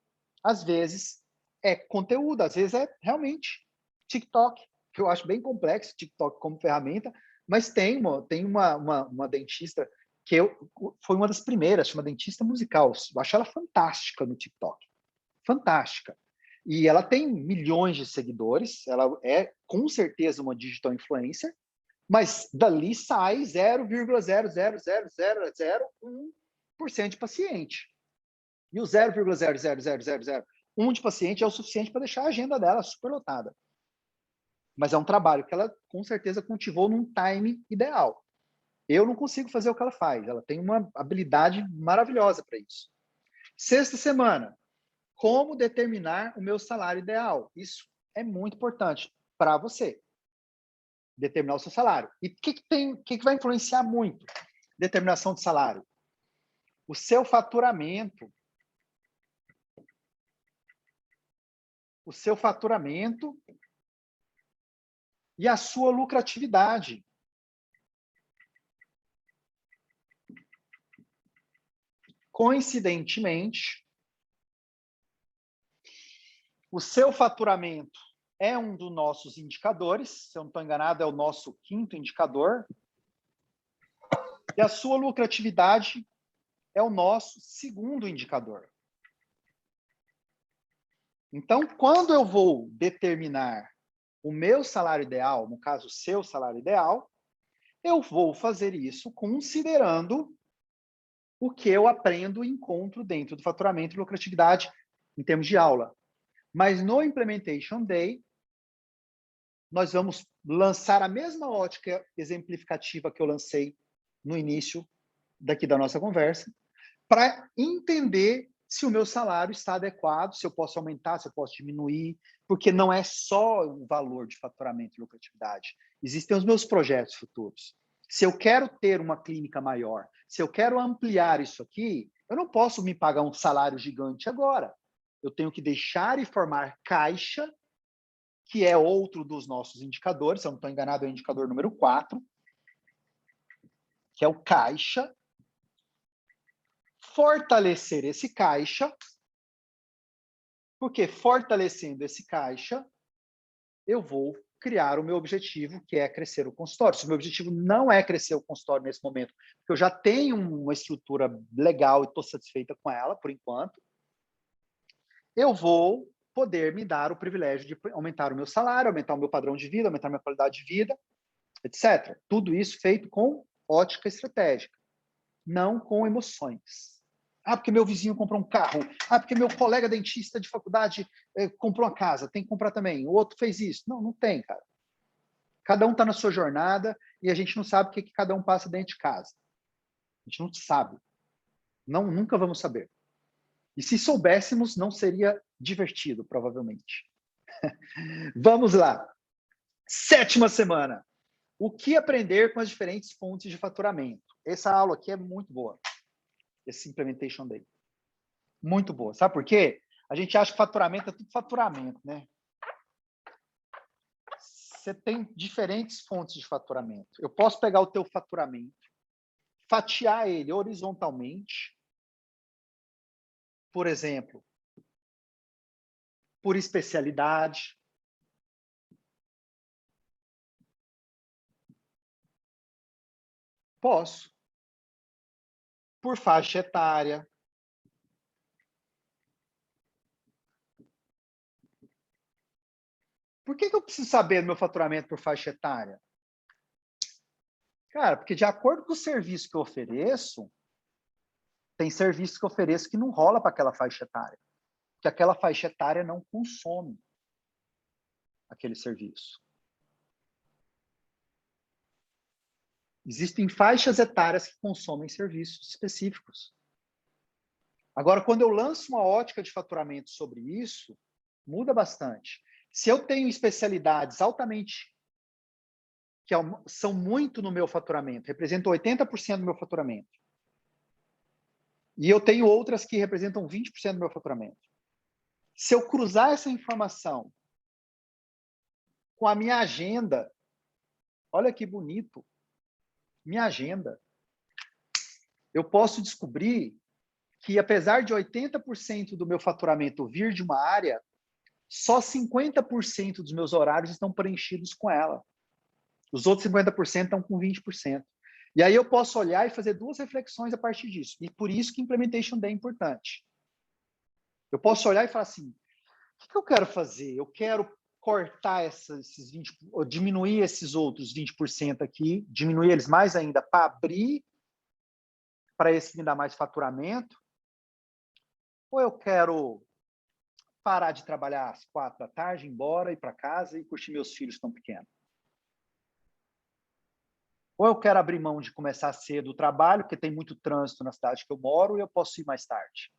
Às vezes é conteúdo, às vezes é realmente TikTok, que eu acho bem complexo, TikTok como ferramenta, mas tem uma dentista que foi uma das primeiras, chama dentista musical. Eu acho ela fantástica no TikTok. Fantástica. E ela tem milhões de seguidores, ela é com certeza uma digital influencer, mas dali sai 0,0000001% de paciente. E o 0,00001 de paciente é o suficiente para deixar a agenda dela superlotada. Mas é um trabalho que ela, com certeza, cultivou num time ideal. Eu não consigo fazer o que ela faz. Ela tem uma habilidade maravilhosa para isso. Sexta semana, como determinar o meu salário ideal? Isso é muito importante para você. Determinar o seu salário. E o que vai influenciar muito determinação de salário? O seu faturamento. O seu faturamento e a sua lucratividade. Coincidentemente, o seu faturamento é um dos nossos indicadores, se eu não estou enganado, é o nosso quinto indicador, e a sua lucratividade é o nosso segundo indicador. Então, quando eu vou determinar o meu salário ideal, no caso, o seu salário ideal, eu vou fazer isso considerando o que eu aprendo e encontro dentro do faturamento e lucratividade em termos de aula. Mas no Implementation Day, nós vamos lançar a mesma ótica exemplificativa que eu lancei no início daqui da nossa conversa, para entender se o meu salário está adequado, se eu posso aumentar, se eu posso diminuir, porque não é só o valor de faturamento e lucratividade. Existem os meus projetos futuros. Se eu quero ter uma clínica maior, se eu quero ampliar isso aqui, eu não posso me pagar um salário gigante agora. Eu tenho que deixar e formar caixa, que é outro dos nossos indicadores, se eu não estou enganado, é o indicador número 4, que é o caixa, fortalecer esse caixa, porque fortalecendo esse caixa, eu vou criar o meu objetivo, que é crescer o consultório. Se o meu objetivo não é crescer o consultório nesse momento, porque eu já tenho uma estrutura legal e estou satisfeita com ela, por enquanto, eu vou poder me dar o privilégio de aumentar o meu salário, aumentar o meu padrão de vida, aumentar a minha qualidade de vida, etc. Tudo isso feito com ótica estratégica, não com emoções. Ah, porque meu vizinho comprou um carro. Ah, porque meu colega dentista de faculdade comprou uma casa. Tem que comprar também. O outro fez isso. Não, não tem, cara. Cada um está na sua jornada e a gente não sabe o que cada um passa dentro de casa. A gente não sabe. Não, nunca vamos saber. E se soubéssemos, não seria divertido, provavelmente. Vamos lá. 7ª semana. O que aprender com as diferentes fontes de faturamento? Essa aula aqui é muito boa. Esse Implementation Day. Muito boa. Sabe por quê? A gente acha que faturamento é tudo faturamento, né? Você tem diferentes fontes de faturamento. Eu posso pegar o teu faturamento, fatiar ele horizontalmente, por exemplo, por especialidade. Posso. Por faixa etária. Por que eu preciso saber do meu faturamento por faixa etária? Cara, porque de acordo com o serviço que eu ofereço, tem serviços que eu ofereço que não rola para aquela faixa etária. Porque aquela faixa etária não consome aquele serviço. Existem faixas etárias que consomem serviços específicos. Agora, quando eu lanço uma ótica de faturamento sobre isso, muda bastante. Se eu tenho especialidades altamente, que são muito no meu faturamento, representam 80% do meu faturamento, e eu tenho outras que representam 20% do meu faturamento. Se eu cruzar essa informação com a minha agenda, olha que bonito, minha agenda, eu posso descobrir que, apesar de 80% do meu faturamento vir de uma área, só 50% dos meus horários estão preenchidos com ela. Os outros 50% estão com 20%. E aí eu posso olhar e fazer 2 reflexões a partir disso. E por isso que Implementation Day é importante. Eu posso olhar e falar assim, o que eu quero fazer? Eu quero cortar esses 20%, ou diminuir esses outros 20% aqui, diminuir eles mais ainda para abrir, para esse me dar mais faturamento, ou eu quero parar de trabalhar às 4 da tarde, ir embora, ir para casa e curtir meus filhos tão pequenos. Ou eu quero abrir mão de começar cedo o trabalho, porque tem muito trânsito na cidade que eu moro, e eu posso ir mais tarde.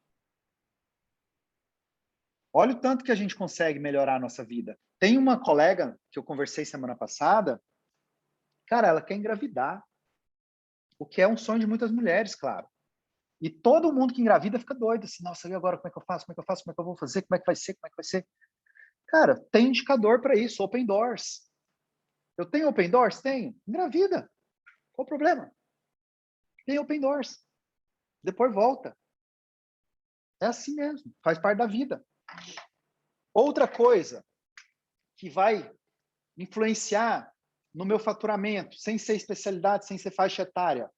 Olha o tanto que a gente consegue melhorar a nossa vida. Tem uma colega que eu conversei semana passada, cara, ela quer engravidar, o que é um sonho de muitas mulheres, claro. E todo mundo que engravida fica doido, assim, nossa, e agora como é que eu faço, como é que eu faço, como é que eu vou fazer, como é que vai ser, como é que vai ser? Cara, tem indicador para isso, Open Doors. Eu tenho Open Doors? Tenho. Engravida. Qual o problema? Tem Open Doors. Depois volta. É assim mesmo, faz parte da vida. Outra coisa que vai influenciar no meu faturamento, sem ser especialidade, sem ser faixa etária,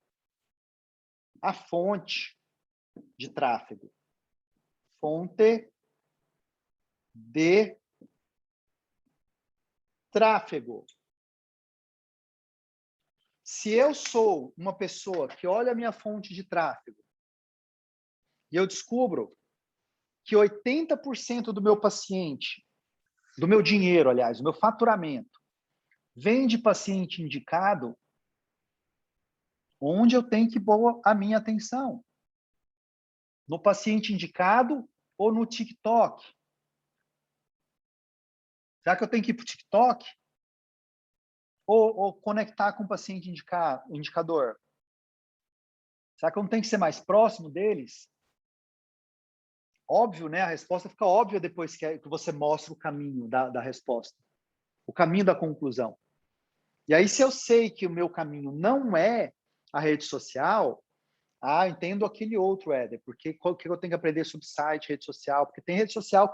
a fonte de tráfego. Fonte de tráfego. Se eu sou uma pessoa que olha a minha fonte de tráfego e eu descubro que 80% do meu paciente, do meu dinheiro, aliás, do meu faturamento, vem de paciente indicado, onde eu tenho que pôr a minha atenção? No paciente indicado ou no TikTok? Será que eu tenho que ir para o TikTok? Ou conectar com o paciente indicador? Será que eu não tenho que ser mais próximo deles? Óbvio, né? A resposta fica óbvia depois que você mostra o caminho da resposta, o caminho da conclusão. E aí, se eu sei que o meu caminho não é a rede social, entendo aquele outro, Éder, porque o que eu tenho que aprender sobre site, rede social? Porque tem rede social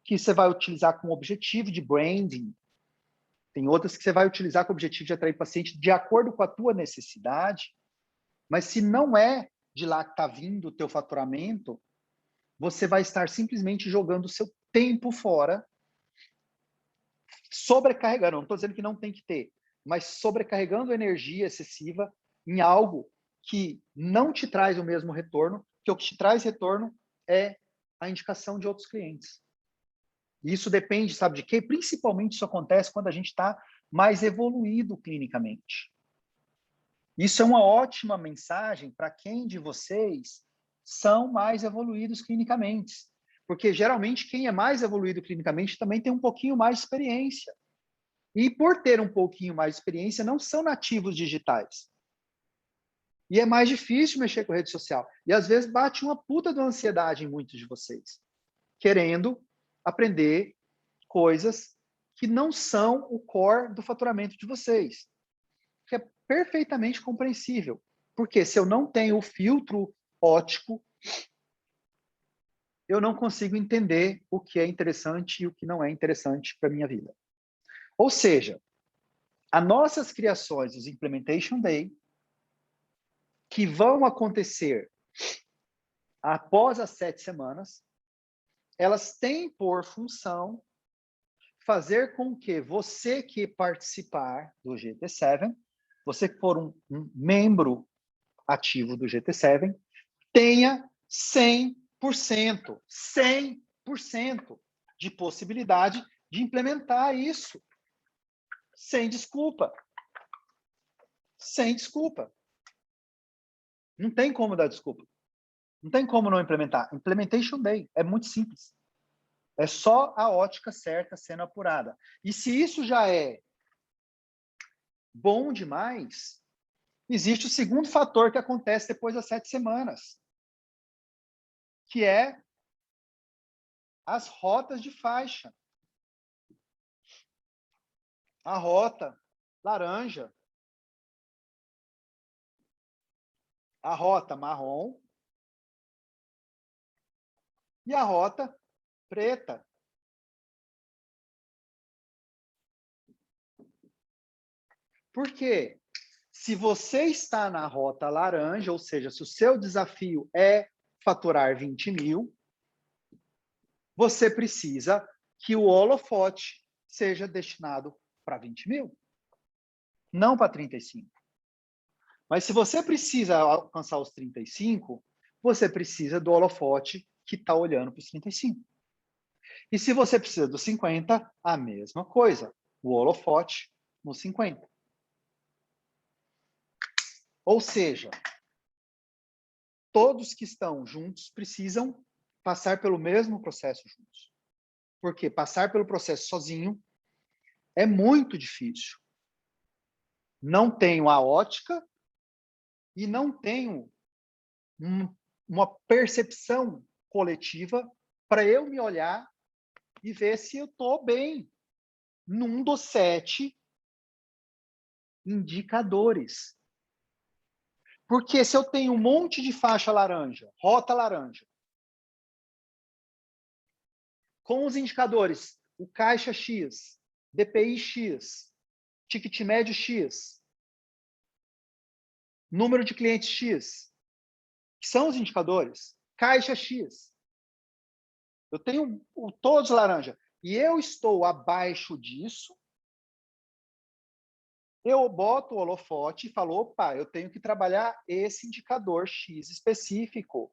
que você vai utilizar com o objetivo de branding, tem outras que você vai utilizar com o objetivo de atrair paciente de acordo com a tua necessidade, mas se não é de lá que está vindo o teu faturamento, você vai estar simplesmente jogando o seu tempo fora, sobrecarregando, não estou dizendo que não tem que ter, mas sobrecarregando energia excessiva em algo que não te traz o mesmo retorno, que o que te traz retorno é a indicação de outros clientes. E isso depende, sabe de quê? Principalmente isso acontece quando a gente está mais evoluído clinicamente. Isso é uma ótima mensagem para quem de vocês são mais evoluídos clinicamente. Porque, geralmente, quem é mais evoluído clinicamente também tem um pouquinho mais de experiência. E, por ter um pouquinho mais de experiência, não são nativos digitais. E é mais difícil mexer com rede social. E, às vezes, bate uma puta de ansiedade em muitos de vocês, querendo aprender coisas que não são o core do faturamento de vocês. Que é perfeitamente compreensível. Porque se eu não tenho o filtro óptico, eu não consigo entender o que é interessante e o que não é interessante para a minha vida. Ou seja, as nossas criações, os Implementation Day, que vão acontecer após as 7 semanas, elas têm por função fazer com que você que participar do GT7, você que for um membro ativo do GT7, tenha 100% de possibilidade de implementar isso. Sem desculpa. Sem desculpa. Não tem como dar desculpa. Não tem como não implementar. Implementation Day. É muito simples. É só a ótica certa sendo apurada. E se isso já é bom demais, existe o segundo fator que acontece depois das 7 semanas, que é as rotas de faixa. A rota laranja, a rota marrom e a rota preta. Por quê? Se você está na rota laranja, ou seja, se o seu desafio é faturar 20 mil, você precisa que o holofote seja destinado para 20 mil, não para 35. Mas se você precisa alcançar os 35, você precisa do holofote que está olhando para os 35. E se você precisa dos 50, a mesma coisa. O holofote nos 50. Ou seja, todos que estão juntos precisam passar pelo mesmo processo juntos. Porque passar pelo processo sozinho é muito difícil. Não tenho a ótica e não tenho uma percepção coletiva para eu me olhar e ver se eu estou bem num dos 7 indicadores. Porque se eu tenho um monte de faixa laranja, rota laranja, com os indicadores, o caixa X, DPI X, ticket médio X, número de clientes X, que são os indicadores, caixa X. Eu tenho todos laranja. E eu estou abaixo disso, eu boto o holofote e falo, opa, eu tenho que trabalhar esse indicador X específico.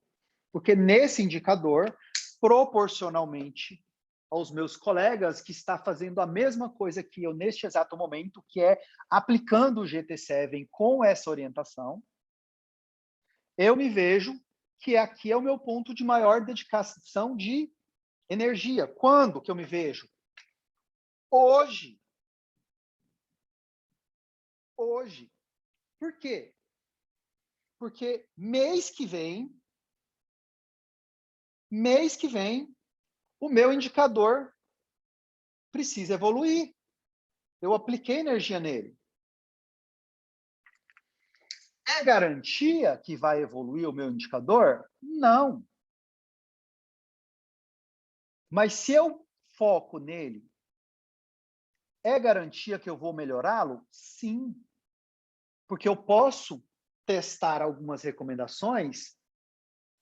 Porque nesse indicador, proporcionalmente aos meus colegas que está fazendo a mesma coisa que eu neste exato momento, que é aplicando o GT7 com essa orientação, eu me vejo que aqui é o meu ponto de maior dedicação de energia. Quando que eu me vejo? Hoje. Hoje. Por quê? Porque mês que vem, o meu indicador precisa evoluir. Eu apliquei energia nele. É garantia que vai evoluir o meu indicador? Não. Mas se eu foco nele, é garantia que eu vou melhorá-lo? Sim. Porque eu posso testar algumas recomendações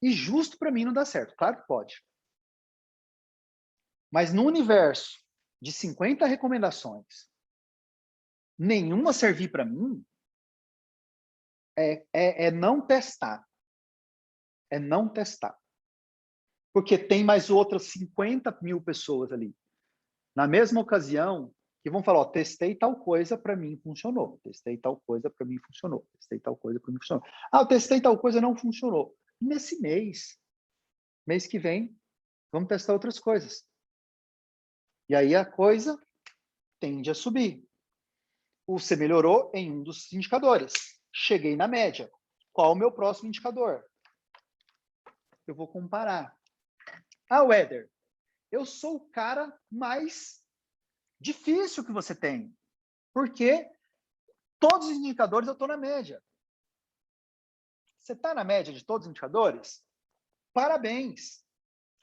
e justo para mim não dá certo. Claro que pode. Mas no universo de 50 recomendações, nenhuma servir para mim, é não testar. É não testar. Porque tem mais outras 50 mil pessoas ali, na mesma ocasião, que vão falar, ó, testei tal coisa, para mim funcionou. Testei tal coisa, para mim funcionou. Testei tal coisa, para mim funcionou. Ah, eu testei tal coisa, não funcionou. Nesse mês que vem, vamos testar outras coisas. E aí a coisa tende a subir. Você melhorou em um dos indicadores. Cheguei na média. Qual o meu próximo indicador? Eu vou comparar. Ah, Weather, eu sou o cara mais difícil que você tem. Porque todos os indicadores eu estou na média. Você está na média de todos os indicadores? Parabéns!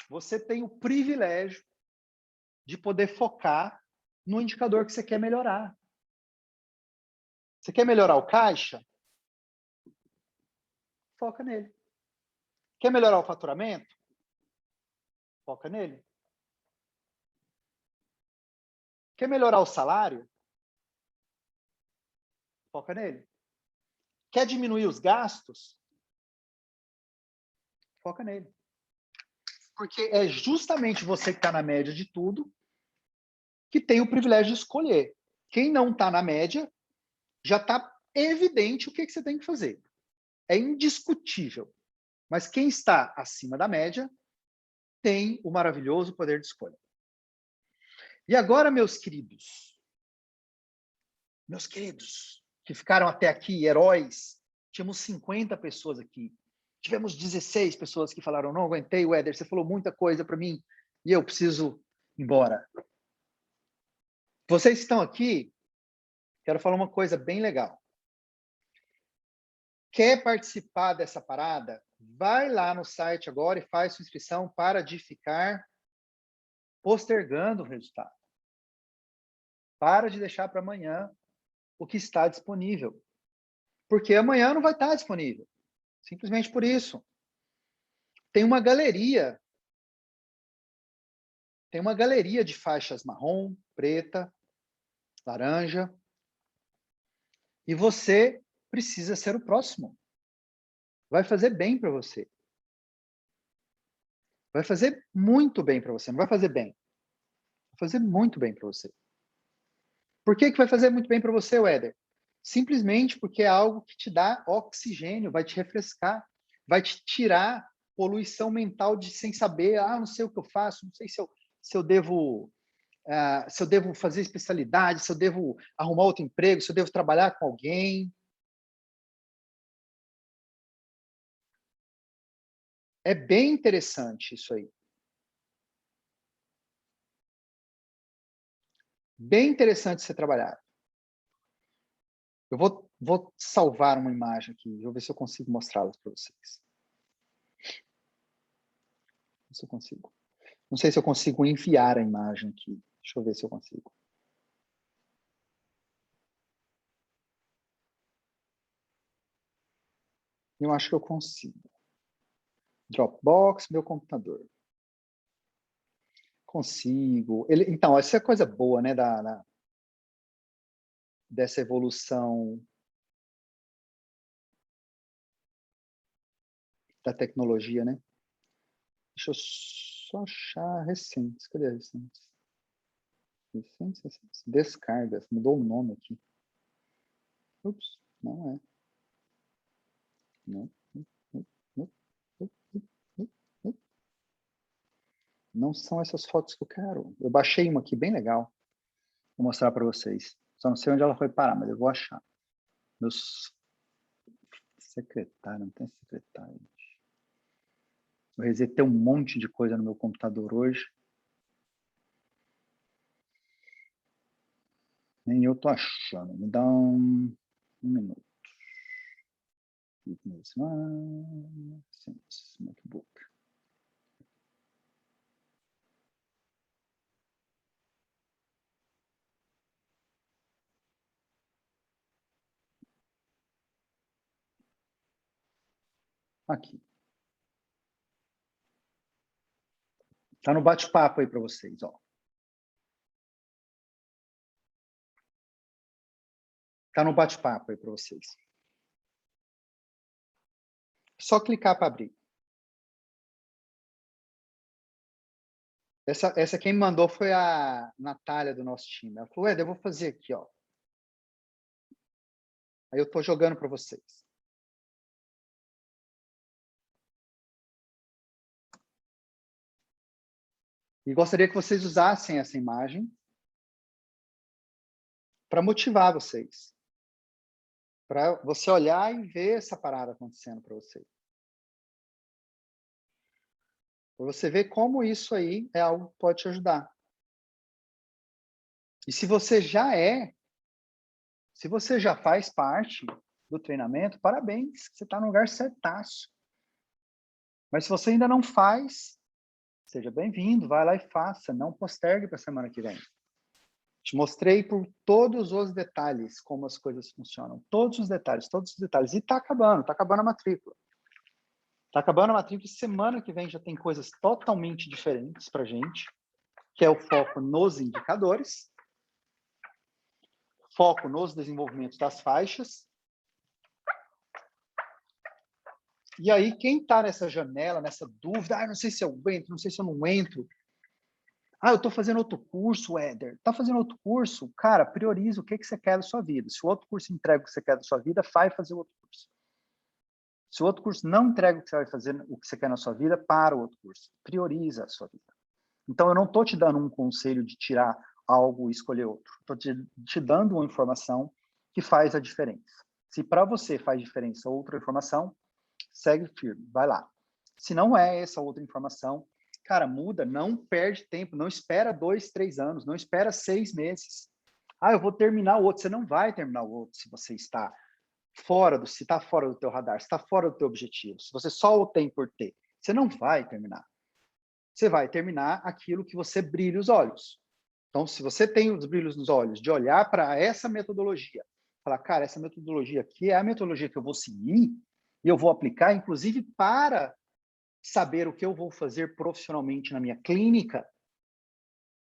Você tem o privilégio de poder focar no indicador que você quer melhorar. Você quer melhorar o caixa? Foca nele. Quer melhorar o faturamento? Foca nele. Quer melhorar o salário? Foca nele. Quer diminuir os gastos? Foca nele. Porque é justamente você que está na média de tudo que tem o privilégio de escolher. Quem não está na média, já está evidente o que você tem que fazer. É indiscutível. Mas quem está acima da média tem o maravilhoso poder de escolha. E agora, meus queridos, que ficaram até aqui, heróis, tínhamos 50 pessoas aqui. Tivemos 16 pessoas que falaram, não aguentei, Weather, você falou muita coisa para mim e eu preciso ir embora. Vocês estão aqui, quero falar uma coisa bem legal. Quer participar dessa parada? Vai lá no site agora e faz sua inscrição para de ficar postergando o resultado. Para de deixar para amanhã o que está disponível. Porque amanhã não vai estar disponível. Simplesmente por isso. Tem uma galeria de faixas marrom, preta, laranja. E você precisa ser o próximo. Vai fazer bem para você. Vai fazer muito bem para você. Não vai fazer bem. Vai fazer muito bem para você. Por que vai fazer muito bem para você, Weather? Simplesmente porque é algo que te dá oxigênio, vai te refrescar, vai te tirar poluição mental de sem saber, não sei o que eu faço, não sei se eu devo fazer especialidade, se eu devo arrumar outro emprego, se eu devo trabalhar com alguém. É bem interessante isso aí. Bem interessante você trabalhar. Eu vou salvar uma imagem aqui, vou ver se eu consigo mostrá-las para vocês. Se eu consigo. Não sei se eu consigo enviar a imagem aqui. Deixa eu ver se eu consigo. Eu acho que eu consigo. Dropbox, meu computador. Consigo. Então, essa é a coisa boa, né, dessa evolução da tecnologia, né? Deixa eu só achar recentes. Cadê as recentes? Recentes. Descargas. Mudou o nome aqui. Ups, não é. Não. Não são essas fotos que eu quero. Eu baixei uma aqui bem legal. Vou mostrar para vocês. Só não sei onde ela foi parar, mas eu vou achar. Meus secretário, não tem secretário. Eu resetei um monte de coisa no meu computador hoje. Nem eu tô achando. Me dá um minuto. MacBook. Aqui. Tá no bate-papo aí para vocês, ó. Tá no bate-papo aí para vocês. Só clicar para abrir. Essa quem me mandou foi a Natália do nosso time. Ela falou, eu vou fazer aqui, ó. Aí eu estou jogando para vocês. E gostaria que vocês usassem essa imagem para motivar vocês. Para você olhar e ver essa parada acontecendo para você. Para você ver como isso aí é algo que pode te ajudar. E se você já faz parte do treinamento, parabéns, você está no lugar certaço. Mas se você ainda não faz, seja bem-vindo, vai lá e faça, não postergue para a semana que vem. Te mostrei por todos os detalhes como as coisas funcionam, todos os detalhes. E está acabando a matrícula. Está acabando a matrícula e semana que vem já tem coisas totalmente diferentes para a gente, que é o foco nos indicadores, foco nos desenvolvimentos das faixas. E aí, quem está nessa janela, nessa dúvida, não sei se eu entro, não sei se eu não entro. Eu estou fazendo outro curso, Éder. Está fazendo outro curso? Cara, prioriza o que você quer da sua vida. Se o outro curso entrega o que você quer da sua vida, vai fazer o outro curso. Se o outro curso não entrega o que você vai fazer, o que você quer na sua vida, para o outro curso. Prioriza a sua vida. Então, eu não estou te dando um conselho de tirar algo e escolher outro. Estou te dando uma informação que faz a diferença. Se para você faz diferença outra informação, segue firme, vai lá. Se não é essa outra informação, cara, muda, não perde tempo, não espera 2, 3 anos, não espera 6 meses. Eu vou terminar o outro. Você não vai terminar o outro se você está se está fora do teu radar, se está fora do teu objetivo, se você só o tem por ter, você não vai terminar. Você vai terminar aquilo que você brilha os olhos. Então, se você tem os brilhos nos olhos de olhar para essa metodologia, falar, cara, essa metodologia aqui é a metodologia que eu vou seguir e eu vou aplicar, inclusive, para saber o que eu vou fazer profissionalmente na minha clínica,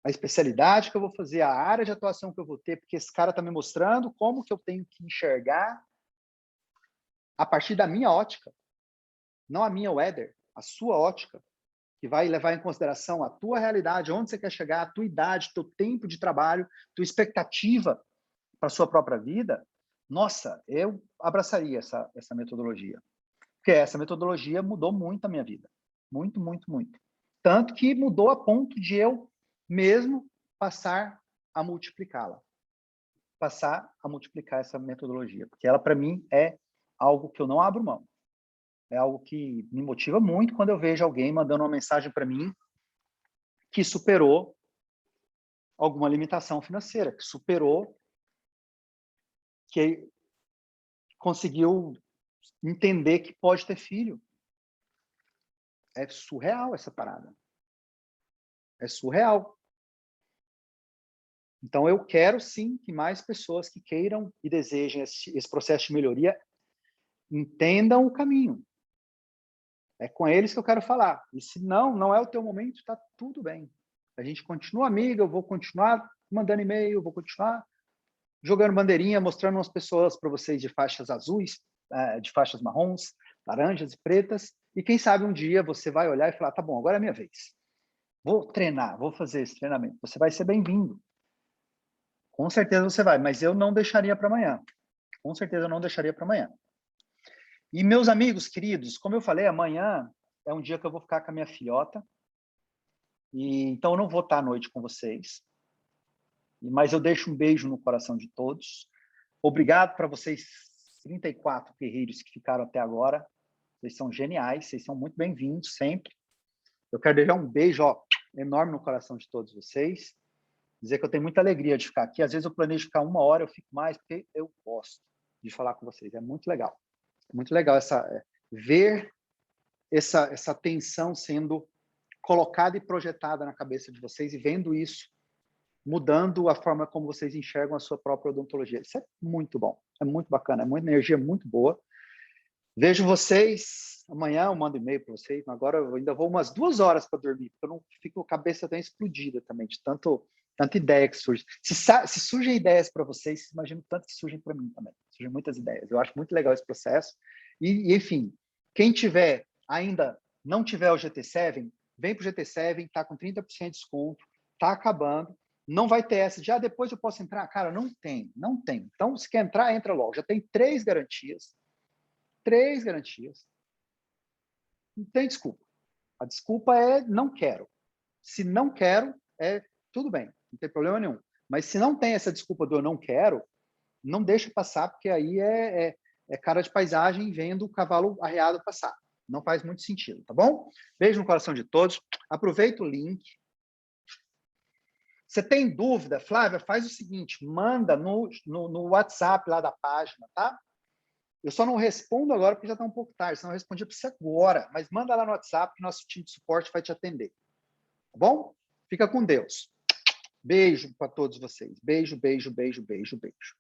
a especialidade que eu vou fazer, a área de atuação que eu vou ter, porque esse cara está me mostrando como que eu tenho que enxergar a partir da minha ótica, não a minha, Éder, a sua ótica, que vai levar em consideração a tua realidade, onde você quer chegar, a tua idade, teu tempo de trabalho, tua expectativa para a sua própria vida. Nossa, eu abraçaria essa metodologia. Porque essa metodologia mudou muito a minha vida. Muito, muito, muito. Tanto que mudou a ponto de eu mesmo passar a multiplicá-la. Passar a multiplicar essa metodologia. Porque ela, para mim, é algo que eu não abro mão. É algo que me motiva muito quando eu vejo alguém mandando uma mensagem para mim que superou alguma limitação financeira, que superou, que conseguiu entender que pode ter filho. É surreal essa parada. É surreal. Então, eu quero sim que mais pessoas que queiram e desejem esse processo de melhoria entendam o caminho. É com eles que eu quero falar. E se não é o teu momento, está tudo bem. A gente continua amiga, eu vou continuar mandando e-mail, eu vou continuar jogando bandeirinha, mostrando umas pessoas para vocês de faixas azuis, de faixas marrons, laranjas e pretas. E quem sabe um dia você vai olhar e falar, tá bom, agora é a minha vez. Vou treinar, vou fazer esse treinamento. Você vai ser bem-vindo. Com certeza você vai, mas eu não deixaria para amanhã. Com certeza eu não deixaria para amanhã. E meus amigos queridos, como eu falei, amanhã é um dia que eu vou ficar com a minha filhota. Então eu não vou estar à noite com vocês, mas eu deixo um beijo no coração de todos. Obrigado para vocês, 34 guerreiros que ficaram até agora. Vocês são geniais, vocês são muito bem-vindos sempre. Eu quero deixar um beijo enorme no coração de todos vocês. Dizer que eu tenho muita alegria de ficar aqui. Às vezes eu planejo ficar 1 hora, eu fico mais, porque eu gosto de falar com vocês. É muito legal. É muito legal ver essa tensão sendo colocada e projetada na cabeça de vocês e vendo isso mudando a forma como vocês enxergam a sua própria odontologia. Isso é muito bom, é muito bacana, é uma energia muito boa. Vejo vocês amanhã, eu mando e-mail para vocês, mas agora eu ainda vou umas 2 horas para dormir, porque eu não fico com a cabeça tão explodida também, de tanta ideia que surge. Se surgem ideias para vocês, imagino tanto que surgem para mim também. Surgem muitas ideias. Eu acho muito legal esse processo. Enfim, quem ainda não tiver o GT7, vem para o GT7, está com 30% de desconto, está acabando. Não vai ter essa de, depois eu posso entrar. Cara, não tem. Então, se quer entrar, entra logo. Já tem 3 garantias. 3 garantias. Não tem desculpa. A desculpa é não quero. Se não quero, tudo bem. Não tem problema nenhum. Mas se não tem essa desculpa do eu não quero, não deixa passar, porque aí é cara de paisagem vendo o cavalo arreado passar. Não faz muito sentido, tá bom? Beijo no coração de todos. Aproveita o link. Você tem dúvida, Flávia? Faz o seguinte, manda no WhatsApp lá da página, tá? Eu só não respondo agora porque já está um pouco tarde, senão eu respondia para você agora. Mas manda lá no WhatsApp que nosso time de suporte vai te atender. Tá bom? Fica com Deus. Beijo para todos vocês. Beijo, beijo, beijo, beijo, beijo.